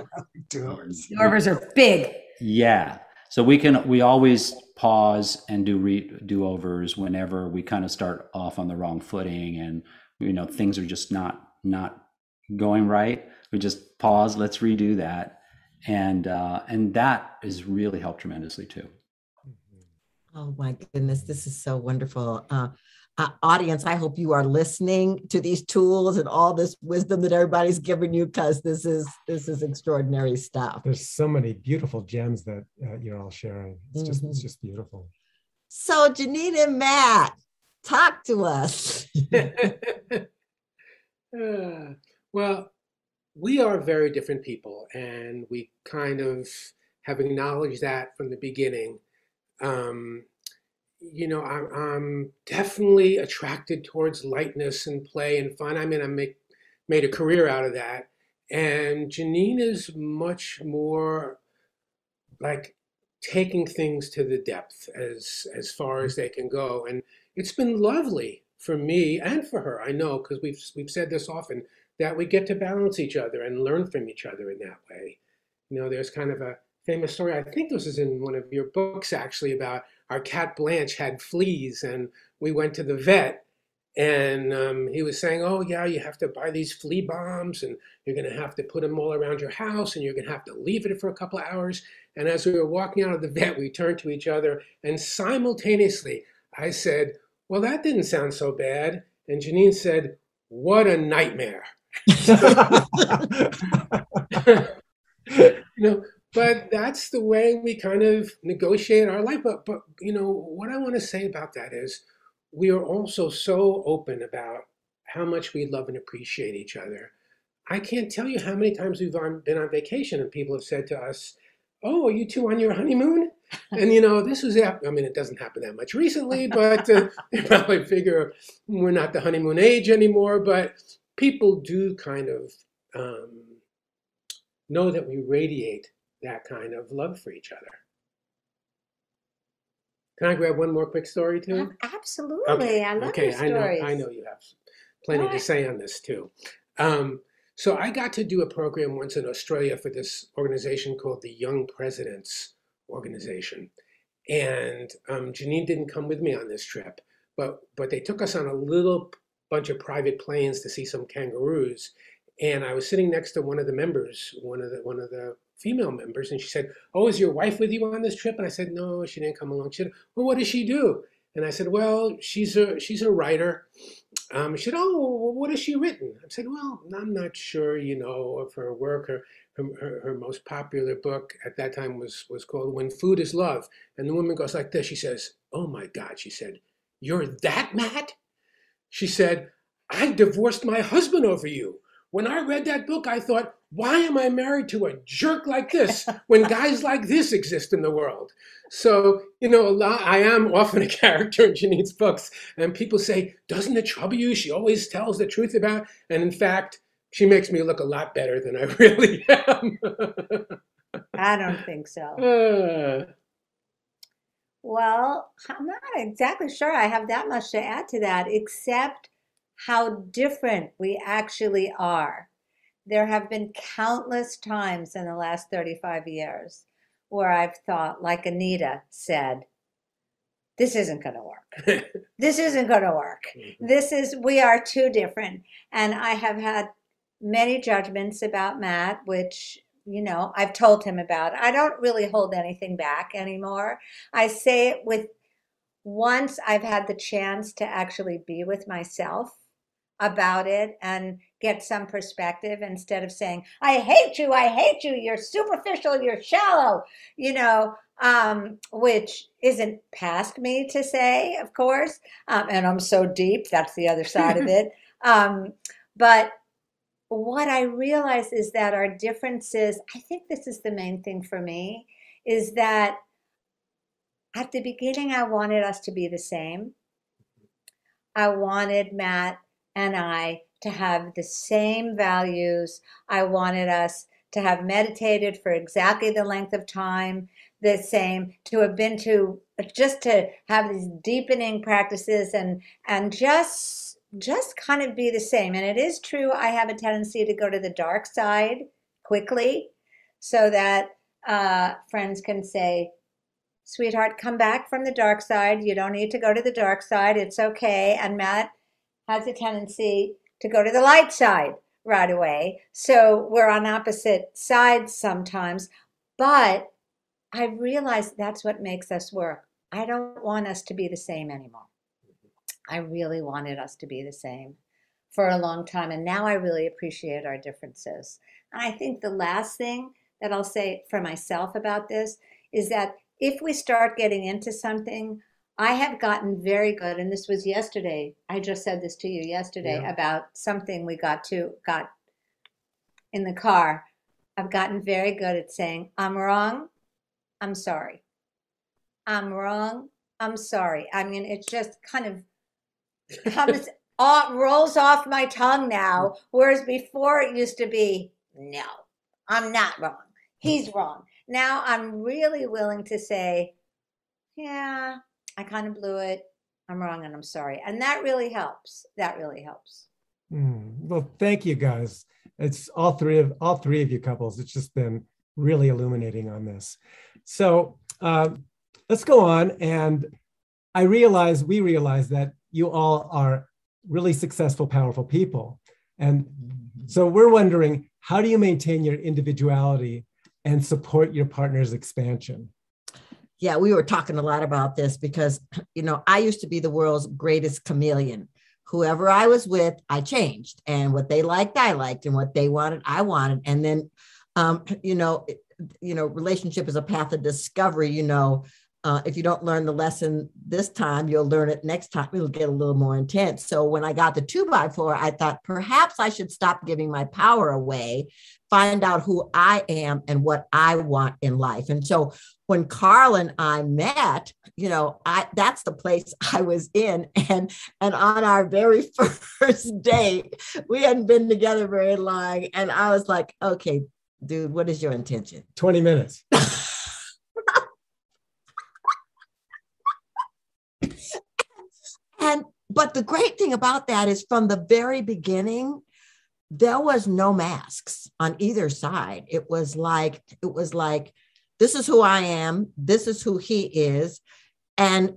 Do-overs are big. Yeah. So we always pause and do-overs whenever we kind of start off on the wrong footing, and things are just not going right. We just pause, let's redo that. And that has really helped tremendously too. Oh my goodness, this is so wonderful. Audience, I hope you are listening to these tools and all this wisdom that everybody's giving you, because this is extraordinary stuff. There's so many beautiful gems that you're all sharing. It's just beautiful. So Janine and Matt, talk to us. Well, we are very different people, and we kind of have acknowledged that from the beginning. I'm definitely attracted towards lightness and play and fun. I mean, I made a career out of that. And Janine is much more like taking things to the depth as far as they can go. And it's been lovely for me and for her. I know, because we've said this often, that we get to balance each other and learn from each other in that way. There's kind of a famous story, I think this is in one of your books actually, about our cat Blanche had fleas, and we went to the vet, and he was saying, oh yeah, you have to buy these flea bombs, and you're going to have to put them all around your house, and you're going to have to leave it for a couple of hours. And as we were walking out of the vet, we turned to each other, and simultaneously I said, well, that didn't sound so bad. And Janine said, what a nightmare. But that's the way we kind of negotiate our life. But what I want to say about that is, we are also so open about how much we love and appreciate each other. I can't tell you how many times we've been on vacation and people have said to us, oh, are you two on your honeymoon? And this was after, it doesn't happen that much recently, but they probably figure we're not the honeymoon age anymore. But people do kind of know that we radiate that kind of love for each other. Can I grab one more quick story too? Absolutely. Okay. I love your stories. I know you have plenty to say on this too. So I got to do a program once in Australia for this organization called the Young Presidents Organization. And Janine didn't come with me on this trip, but they took us on a little bunch of private planes to see some kangaroos. And I was sitting next to one of the members, one of the female members, and she said, oh, is your wife with you on this trip? And I said, no, she didn't come along. She said, well, what does she do? And I said, well, she's a writer. She said, oh, well, what has she written? I said, well, I'm not sure, of her work. Her most popular book at that time was called When Food is Love. And the woman goes like this. She says, oh my God, she said, you're that mad? She said, I divorced my husband over you. When I read that book, I thought, why am I married to a jerk like this when guys like this exist in the world? So, I am often a character in Janine's books, and people say, doesn't it trouble you? She always tells the truth about, and in fact, she makes me look a lot better than I really am. I don't think so. Well, I'm not exactly sure I have that much to add to that, except how different we actually are. There have been countless times in the last 35 years where I've thought, like Anita said, this isn't going to work. This isn't going to work. We are too different. And I have had many judgments about Matt, which, I've told him about. I don't really hold anything back anymore. I say it with, once I've had the chance to actually be with myself about it and get some perspective instead of saying, I hate you, you're superficial, you're shallow, which isn't past me to say, of course. And I'm so deep, that's the other side of it. But what I realize is that our differences, I think this is the main thing for me, is that at the beginning, I wanted us to be the same. I wanted Matt and I to have the same values. I wanted us to have meditated for exactly the length of time, the same, to have been just to have these deepening practices and just kind of be the same. And it is true, I have a tendency to go to the dark side quickly so that friends can say, sweetheart, come back from the dark side. You don't need to go to the dark side. It's okay. And Matt has a tendency to go to the light side right away. So we're on opposite sides sometimes. But I realized that's what makes us work. I don't want us to be the same anymore. I really wanted us to be the same for a long time. And now I really appreciate our differences. And I think the last thing that I'll say for myself about this is that if we start getting into something, I have gotten very good, and this was yesterday. I just said this to you yesterday about something we got in the car. I've gotten very good at saying, I'm wrong, I'm sorry. I'm wrong, I'm sorry. I mean, it just kind of comes off, rolls off my tongue now, whereas before it used to be, no, I'm not wrong. He's wrong. Now I'm really willing to say, yeah, I kind of blew it. I'm wrong and I'm sorry. And that really helps. That really helps. Well, thank you guys. It's all three of you couples. It's just been really illuminating on this. So let's go on. And we realize that you all are really successful, powerful people. And so we're wondering, how do you maintain your individuality and support your partner's expansion? Yeah, we were talking a lot about this because, I used to be the world's greatest chameleon. Whoever I was with, I changed. And what they liked, I liked. And what they wanted, I wanted. And then, relationship is a path of discovery. If you don't learn the lesson this time, you'll learn it next time. It'll get a little more intense. So when I got the 2x4, I thought perhaps I should stop giving my power away, find out who I am and what I want in life. And so when Carl and I met, that's the place I was in. And on our very first date, we hadn't been together very long. And I was like, okay, dude, what is your intention? 20 minutes. But the great thing about that is from the very beginning, there was no masks on either side. It was like, this is who I am. This is who he is. And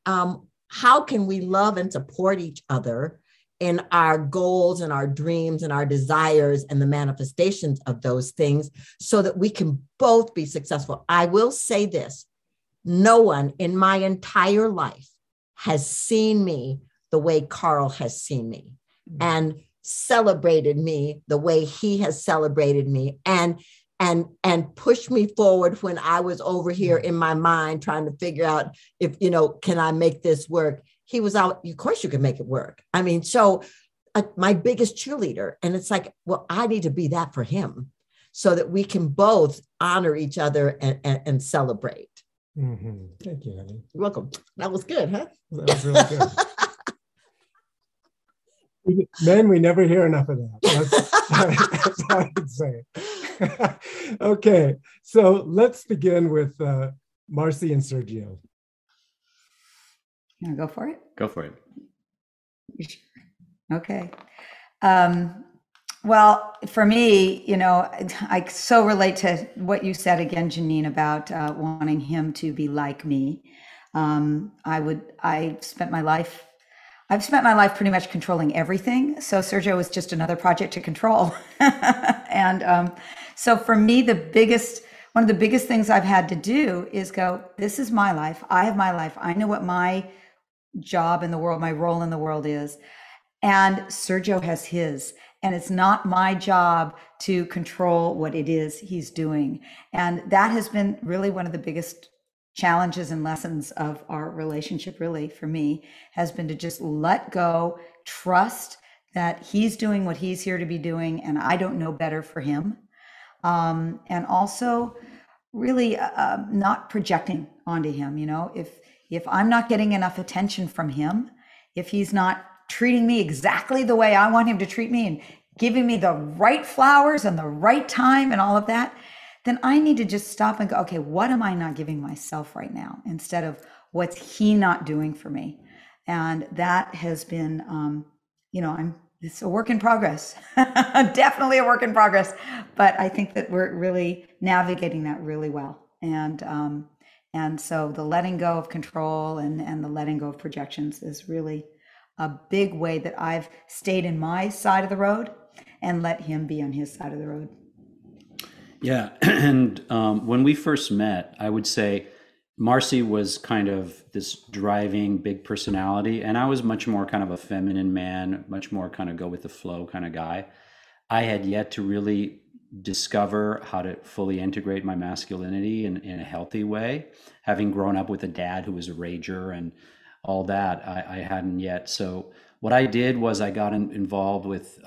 how can we love and support each other in our goals and our dreams and our desires and the manifestations of those things so that we can both be successful? I will say this, no one in my entire life has seen me the way Carl has seen me and celebrated me the way he has celebrated me and pushed me forward when I was over here in my mind trying to figure out if, can I make this work? He was out, of course you can make it work. I mean, so my biggest cheerleader. And it's like, well, I need to be that for him so that we can both honor each other and celebrate. Mm-hmm. Thank you, honey. You're welcome. That was good, huh? That was really good. Men, we never hear enough of that. That's all I can say. Okay, so let's begin with Marcy and Sergio. You want to go for it? Go for it. Okay. Well, for me, I so relate to what you said again, Janine, about wanting him to be like me. I've spent my life pretty much controlling everything. So Sergio was just another project to control. And so for me, one of the biggest things I've had to do is go, this is my life. I have my life. I know what my job in the world, my role in the world is. And Sergio has his. And it's not my job to control what it is he's doing. And that has been really one of the biggest challenges and lessons of our relationship, really, for me, has been to just let go, trust that he's doing what he's here to be doing, and I don't know better for him. And also really not projecting onto him. If I'm not getting enough attention from him, if he's not treating me exactly the way I want him to treat me and giving me the right flowers and the right time and all of that, then I need to just stop and go, okay, what am I not giving myself right now instead of what's he not doing for me? And that has been, it's a work in progress, definitely a work in progress, but I think that we're really navigating that really well. And so the letting go of control and the letting go of projections is really a big way that I've stayed in my side of the road and let him be on his side of the road. Yeah. And when we first met, I would say Marcy was kind of this driving big personality, and I was much more kind of a feminine man, much more kind of go with the flow kind of guy. I had yet to really discover how to fully integrate my masculinity in a healthy way. Having grown up with a dad who was a rager and all that, I hadn't yet. So what I did was I got involved with,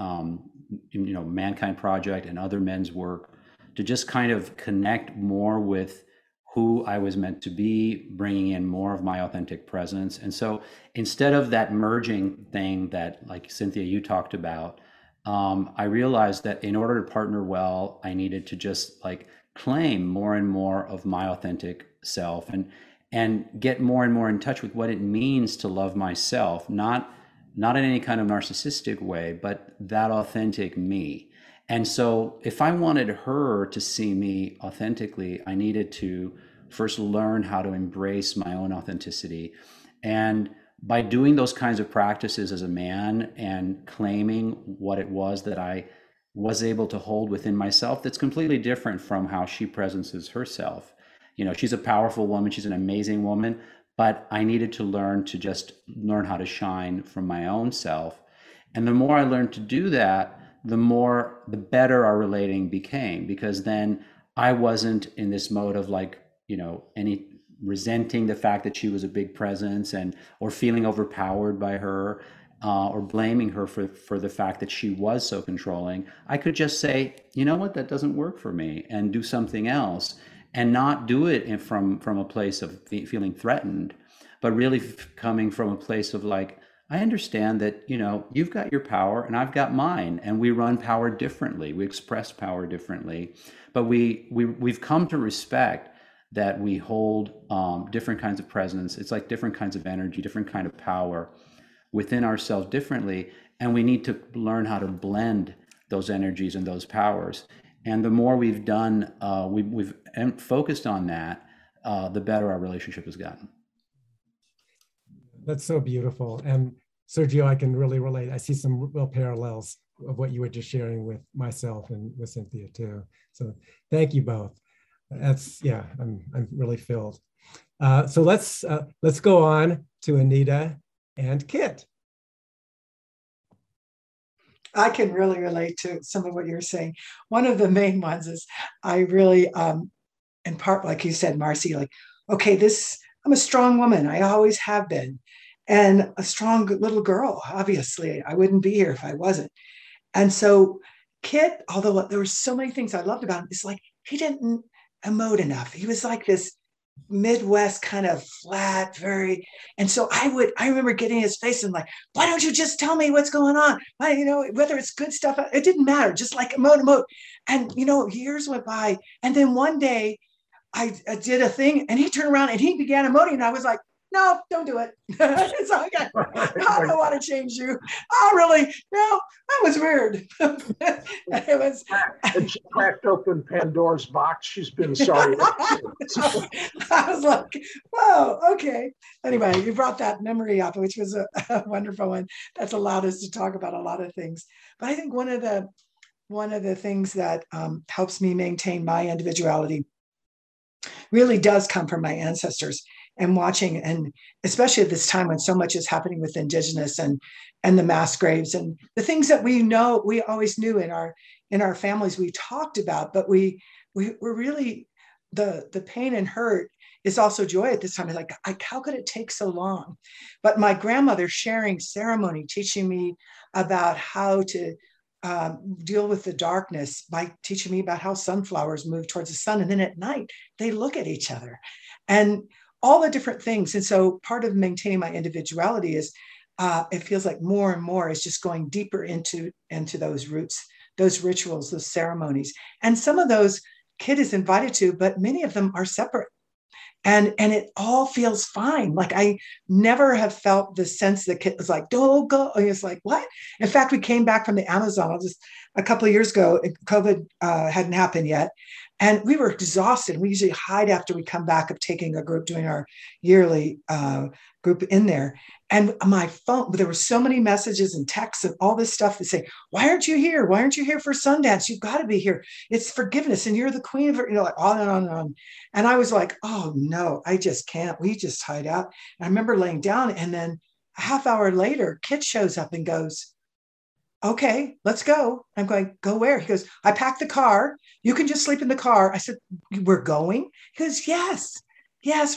Mankind Project and other men's work to just kind of connect more with who I was meant to be, bringing in more of my authentic presence. And so instead of that merging thing that, like Cynthia, you talked about, I realized that in order to partner well, I needed to just claim more and more of my authentic self and get more and more in touch with what it means to love myself, not in any kind of narcissistic way, but that authentic me. And so if I wanted her to see me authentically, I needed to first learn how to embrace my own authenticity. And by doing those kinds of practices as a man and claiming what it was that I was able to hold within myself, that's completely different from how she presents herself. She's a powerful woman. She's an amazing woman, but I needed to learn how to shine from my own self. And the more I learned to do that, the better our relating became, because then I wasn't in this mode of any resenting the fact that she was a big presence or feeling overpowered by her or blaming her for the fact that she was so controlling. I could just say, you know what, that doesn't work for me, and do something else, and not do it from a place of feeling threatened, but really coming from a place of I understand that, you've got your power and I've got mine, and we run power differently. We express power differently, but we've come to respect that we hold different kinds of presence. It's like different kinds of energy, different kind of power within ourselves differently. And we need to learn how to blend those energies and those powers. And the more we've done, we've focused on that, the better our relationship has gotten. That's so beautiful. And Sergio, I can really relate. I see some real parallels of what you were just sharing with myself and with Cynthia too. So thank you both. I'm really filled. So let's go on to Anita and Kit. I can really relate to some of what you're saying. One of the main ones is I really, in part, like you said, Marcy, okay, I'm a strong woman. I always have been. and a strong little girl. Obviously, I wouldn't be here if I wasn't. And so Kit, although there were so many things I loved about him, it's like he didn't emote enough. He was like this Midwest kind of flat, very, and so I remember getting in his face and like, why don't you just tell me what's going on? Why, whether it's good stuff, it didn't matter, just like emote. And years went by, and then one day I did a thing and he turned around and he began emoting, and I was like, no, don't do it. It's like, I don't want to change you. Oh, really? No, that was weird. It was. And she cracked open Pandora's box. She's been sorry. I was like, whoa, okay. Anyway, you brought that memory up, which was a wonderful one. That's allowed us to talk about a lot of things. But I think one of the things that helps me maintain my individuality really does come from my ancestors. And watching, and especially at this time when so much is happening with Indigenous and the mass graves and the things that we always knew in our families, we talked about, but we were really, the pain and hurt is also joy at this time. It's like, how could it take so long? But my grandmother sharing ceremony, teaching me about how to deal with the darkness by teaching me about how sunflowers move towards the sun. And then at night, they look at each other. And all the different things. And so part of maintaining my individuality is it feels like more and more is just going deeper into those roots, those rituals, those ceremonies. And some of those Kit is invited to, but many of them are separate. And it all feels fine. Like I never have felt the sense that Kit was like, don't go. And it's like, what? In fact, we came back from the Amazon a couple of years ago. COVID hadn't happened yet. And we were exhausted. We usually hide after we come back of taking a group, doing our yearly group in there. And my phone, there were so many messages and texts and all this stuff that say, why aren't you here? Why aren't you here for Sundance? You've got to be here. It's forgiveness. And you're the queen of it, like on and on and on. And I was like, oh no, I just can't. We just hide out. And I remember laying down, and then a half hour later, Kit shows up and goes, okay, let's go. I'm going, go where? He goes, I packed the car. You can just sleep in the car. I said, we're going? He goes, yes,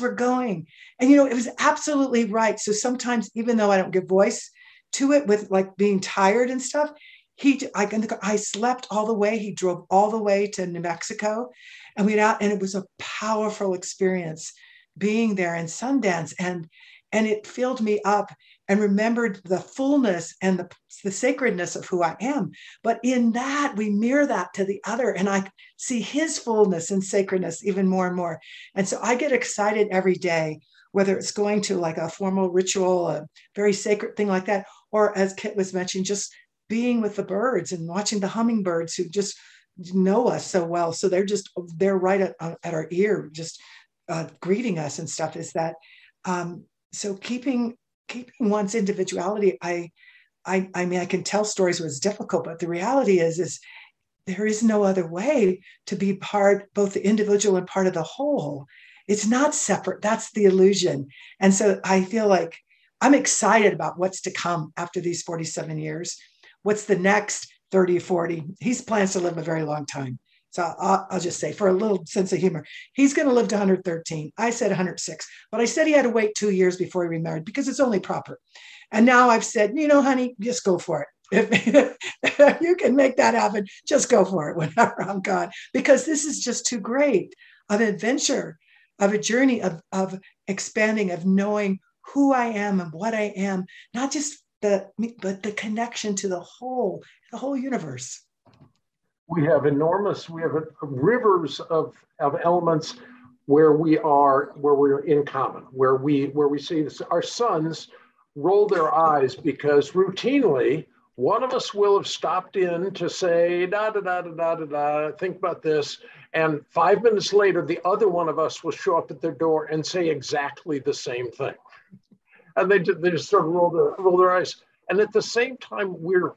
we're going. And, it was absolutely right. So sometimes, even though I don't give voice to it with like being tired and stuff, I slept all the way. He drove all the way to New Mexico, and we went out, and it was a powerful experience being there in Sundance. And it filled me up, and remembered the fullness and the sacredness of who I am. But in that, we mirror that to the other, and I see his fullness and sacredness even more and more. And so I get excited every day, whether it's going to like a formal ritual, a very sacred thing like that, or as Kit was mentioning, just being with the birds and watching the hummingbirds who just know us so well. So they're right at our ear, just greeting us and stuff. Is that so keeping one's individuality? I mean, I can tell stories where it's difficult, but the reality is there is no other way to be both the individual and part of the whole. It's not separate. That's the illusion. And so I feel like I'm excited about what's to come after these 47 years. What's the next 30, 40? He plans to live a very long time. So I'll just say, for a little sense of humor, he's going to live to 113. I said 106, but I said he had to wait 2 years before he remarried because it's only proper. And now I've said, honey, just go for it. If you can make that happen, just go for it whenever I'm gone, because this is just too great of an adventure, of a journey of expanding, of knowing who I am and what I am, not just but the connection to the whole universe. We have rivers of elements where we're in common, where we see this. Our sons roll their eyes because routinely one of us will have stopped in to say da da da da da da da, think about this, and 5 minutes later the other one of us will show up at their door and say exactly the same thing, and they just sort of roll their eyes. And at the same time, we're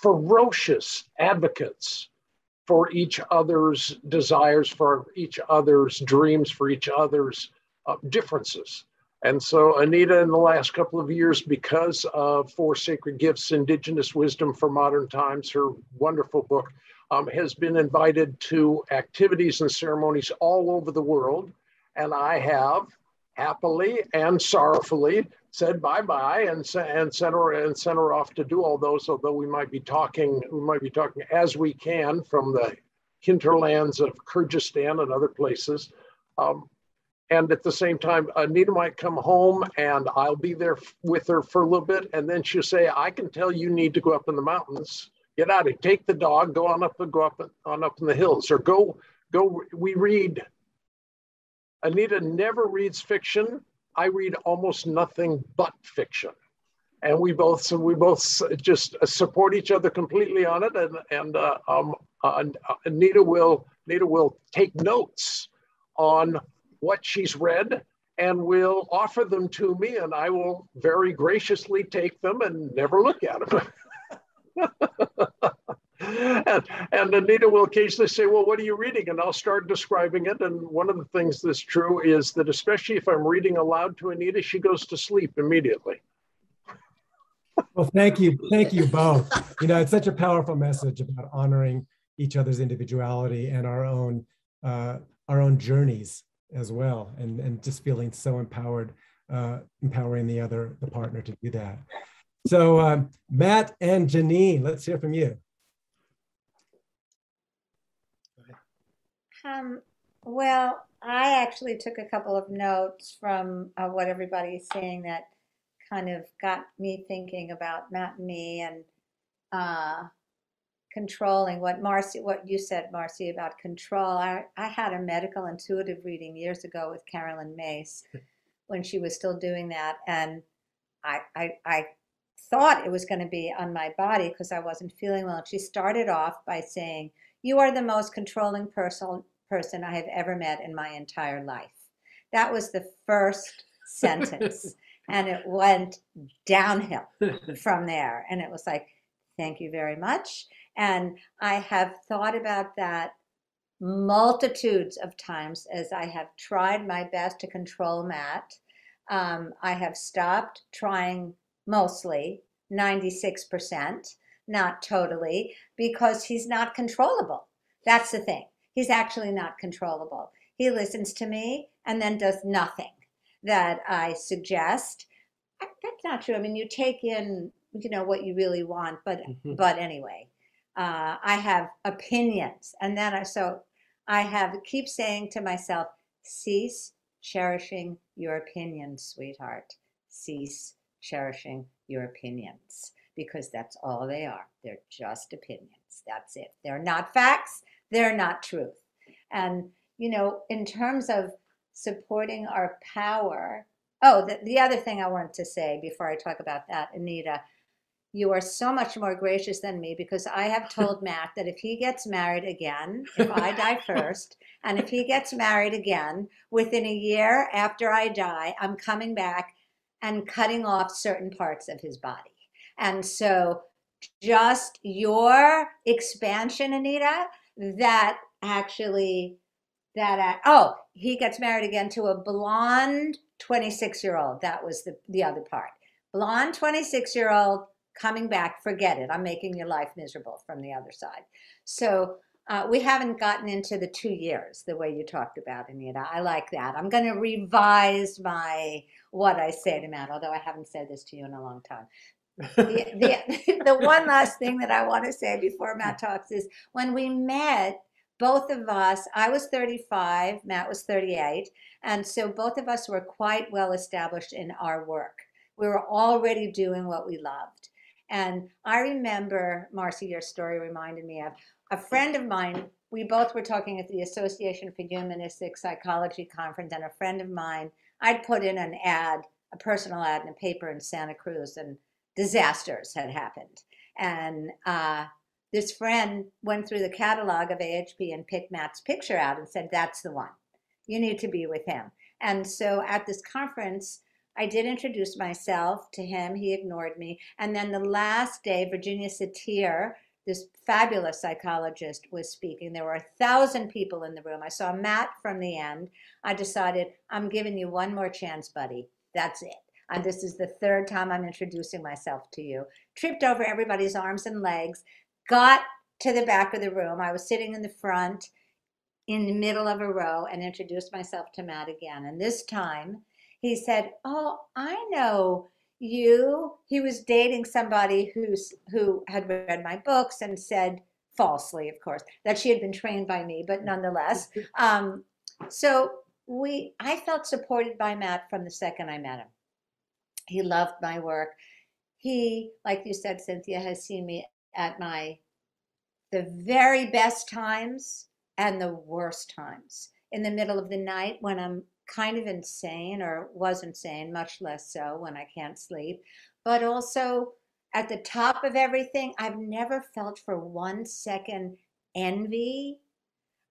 ferocious advocates for each other's desires, for each other's dreams, for each other's differences. And so Anita, in the last couple of years, because of Four Sacred Gifts, Indigenous Wisdom for Modern Times, her wonderful book, has been invited to activities and ceremonies all over the world. And I have happily and sorrowfully said bye-bye and sent her off to do all those, although we might be talking as we can from the hinterlands of Kyrgyzstan and other places. And at the same time, Anita might come home and I'll be there with her for a little bit. And then she'll say, I can tell you need to go up in the mountains, get out of here, take the dog, go up in the hills, or go, we read. Anita never reads fiction. I read almost nothing but fiction. And we both just support each other completely on it. And Anita will take notes on what she's read and will offer them to me, and I will very graciously take them and never look at them. and Anita will occasionally say, well, what are you reading? And I'll start describing it. And one of the things that's true is that especially if I'm reading aloud to Anita, she goes to sleep immediately. Well, thank you both. It's such a powerful message about honoring each other's individuality and our own journeys as well, and just feeling so empowered, empowering the partner to do that. So Matt and Janine, let's hear from you. Well, I actually took a couple of notes from what everybody's saying that kind of got me thinking about Matt and me, and controlling what you said, Marcy, about control. I had a medical intuitive reading years ago with Carolyn Mace when she was still doing that. And I thought it was going to be on my body because I wasn't feeling well. And she started off by saying, you are the most controlling person I have ever met in my entire life. That was the first sentence. And it went downhill from there. And it was like, thank you very much. And I have thought about that multitudes of times as I have tried my best to control Matt. I have stopped trying mostly, 96%, not totally, because he's not controllable. That's the thing. He's actually not controllable. He listens to me and then does nothing that I suggest. That's not true. I mean, you take in, what you really want, but anyway, I have opinions, and then I keep saying to myself, cease cherishing your opinions, sweetheart. Cease cherishing your opinions, because that's all they are. They're just opinions. That's it. They're not facts. They're not truth. And, in terms of supporting our power, the other thing I want to say before I talk about that, Anita, you are so much more gracious than me, because I have told Matt that if he gets married again, if I die first, and if he gets married again within a year after I die, I'm coming back and cutting off certain parts of his body. And so just your expansion, Anita, that actually, he gets married again to a blonde 26-year-old. That was the other part. Blonde 26-year-old coming back, forget it. I'm making your life miserable from the other side. So we haven't gotten into the 2 years the way you talked about, Anita. I like that. I'm going to revise what I say to Matt, although I haven't said this to you in a long time. The one last thing that I want to say before Matt talks is, when we met, both of us, I was 35, Matt was 38, and so both of us were quite well established in our work. We were already doing what we loved. And I remember, Marcy, your story reminded me of a friend of mine. We both were talking at the Association for Humanistic Psychology conference, and a friend of mine, I'd put in an ad, a personal ad in a paper in Santa Cruz, and disasters had happened. And this friend went through the catalog of AHP and picked Matt's picture out and said, that's the one. You need to be with him. And so at this conference, I did introduce myself to him. He ignored me. And then the last day, Virginia Satir, this fabulous psychologist, was speaking. There were 1,000 people in the room. I saw Matt from the end. I decided, I'm giving you one more chance, buddy. That's it. And this is the third time I'm introducing myself to you. Tripped over everybody's arms and legs, got to the back of the room. I was sitting in the front in the middle of a row and introduced myself to Matt again. And this time he said, "Oh, I know you." He was dating somebody who had read my books and said, falsely, of course, that she had been trained by me, but nonetheless. So I felt supported by Matt from the second I met him. He loved my work. He, like you said, Cynthia, has seen me at the very best times and the worst times. In the middle of the night when I'm kind of insane, or was insane, much less so when I can't sleep, but also at the top of everything. I've never felt for 1 second envy.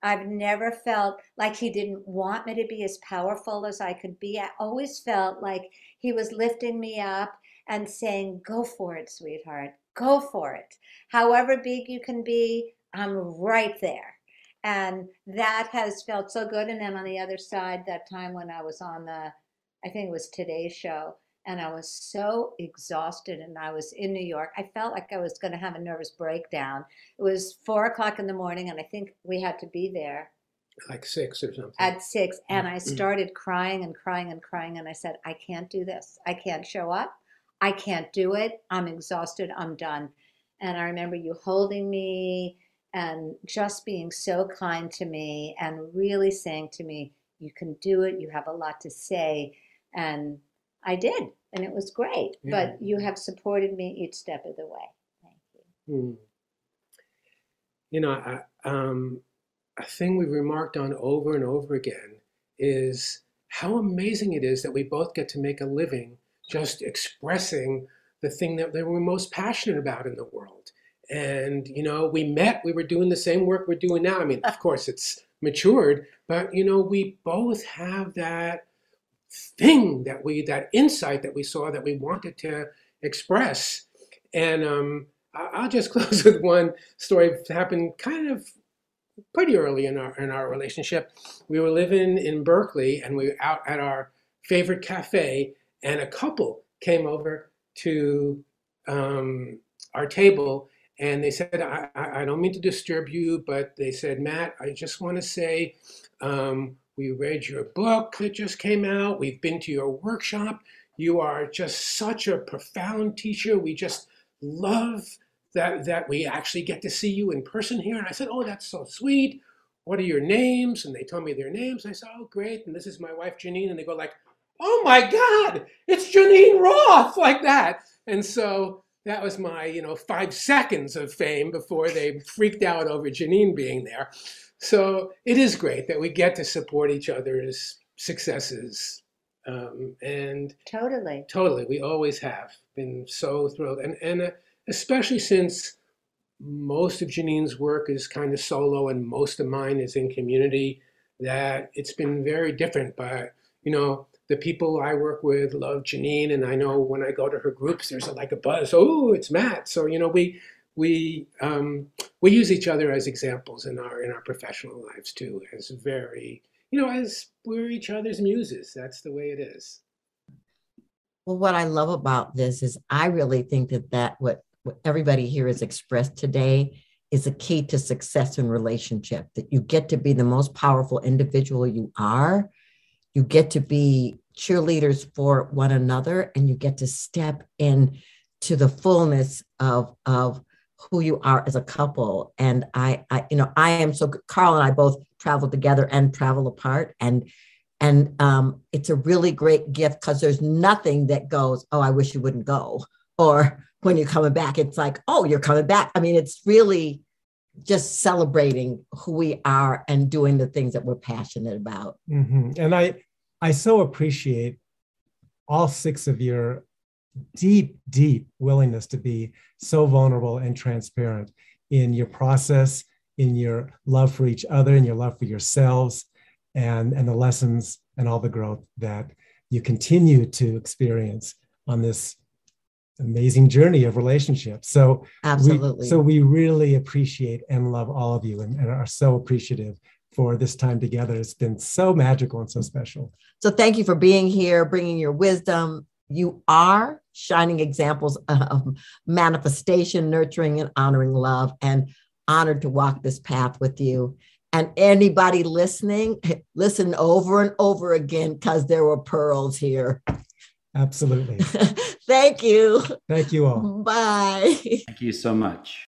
I've never felt like he didn't want me to be as powerful as I could be. I always felt like he was lifting me up and saying, "Go for it, sweetheart. Go for it. However big you can be, I'm right there." And that has felt so good. And then on the other side, that time when I was on I think it was Today's Show, and I was so exhausted, and I was in New York. I felt like I was going to have a nervous breakdown. It was 4:00 in the morning, and I think we had to be there like 6 or something. At 6. And I started crying and crying and crying. And I said, "I can't do this. I can't show up. I can't do it. I'm exhausted. I'm done." And I remember you holding me and just being so kind to me and really saying to me, "You can do it. You have a lot to say." And I did, and it was great. Yeah. But you have supported me each step of the way. Thank you. You know, a thing we've remarked on over and over again is how amazing it is that we both get to make a living just expressing the thing that we're most passionate about in the world. And, you know, we were doing the same work we're doing now. I mean, of course, it's matured, but, you know, we both have that thing that insight that we saw that we wanted to express. And I'll just close with one story that happened kind of pretty early in our relationship. We were living in Berkeley, and we were out at our favorite cafe, and a couple came over to our table, and they said, I don't mean to disturb you, but they said, "Matt, I just want to say, we read your book that just came out. We've been to your workshop. You are just such a profound teacher. We just love that we actually get to see you in person here." And I said, "Oh, that's so sweet. What are your names?" And they told me their names. I said, "Oh, great. And this is my wife, Janine." And they go like, "Oh my God, it's Janine Roth," like that. And so that was my, 5 seconds of fame before they freaked out over Janine being there. So it is great that we get to support each other's successes. And totally, we always have been so thrilled. And especially since most of Janine's work is kind of solo and most of mine is in community, that it's been very different. But, the people I work with love Janine, and I know when I go to her groups, there's like a buzz. "Oh, it's Matt." So, we use each other as examples in our professional lives too, as very, as we're each other's muses. That's the way it is. Well, what I love about this is I really think that what everybody here has expressed today is a key to success in relationship, that you get to be the most powerful individual you are. You get to be cheerleaders for one another, and you get to step in to the fullness of who you are as a couple. And I am so good. Carl and I both travel together and travel apart. And it's a really great gift, because there's nothing that goes, "Oh, I wish you wouldn't go." Or when you're coming back, it's like, "Oh, you're coming back." I mean, it's really just celebrating who we are and doing the things that we're passionate about. Mm-hmm. And I so appreciate all 6 of your deep, deep willingness to be so vulnerable and transparent in your process, in your love for each other, and your love for yourselves, and the lessons and all the growth that you continue to experience on this amazing journey of relationships. So absolutely. We really appreciate and love all of you, and are so appreciative for this time together. It's been so magical and so special. So thank you for being here, bringing your wisdom. You are shining examples of manifestation, nurturing, and honoring love, and honored to walk this path with you. And anybody listening, listen over and over again, because there were pearls here. Absolutely. Thank you. Thank you all. Bye. Thank you so much.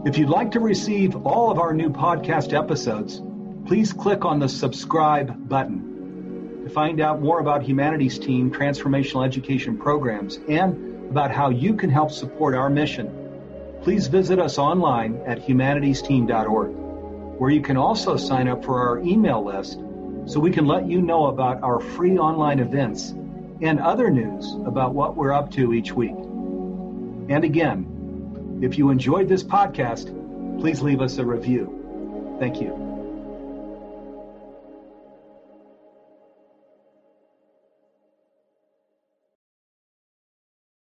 If you'd like to receive all of our new podcast episodes, please click on the subscribe button. To find out more about Humanities Team transformational education programs and about how you can help support our mission, please visit us online at humanitiesteam.org, where you can also sign up for our email list so we can let you know about our free online events and other news about what we're up to each week. And again, if you enjoyed this podcast, please leave us a review. Thank you.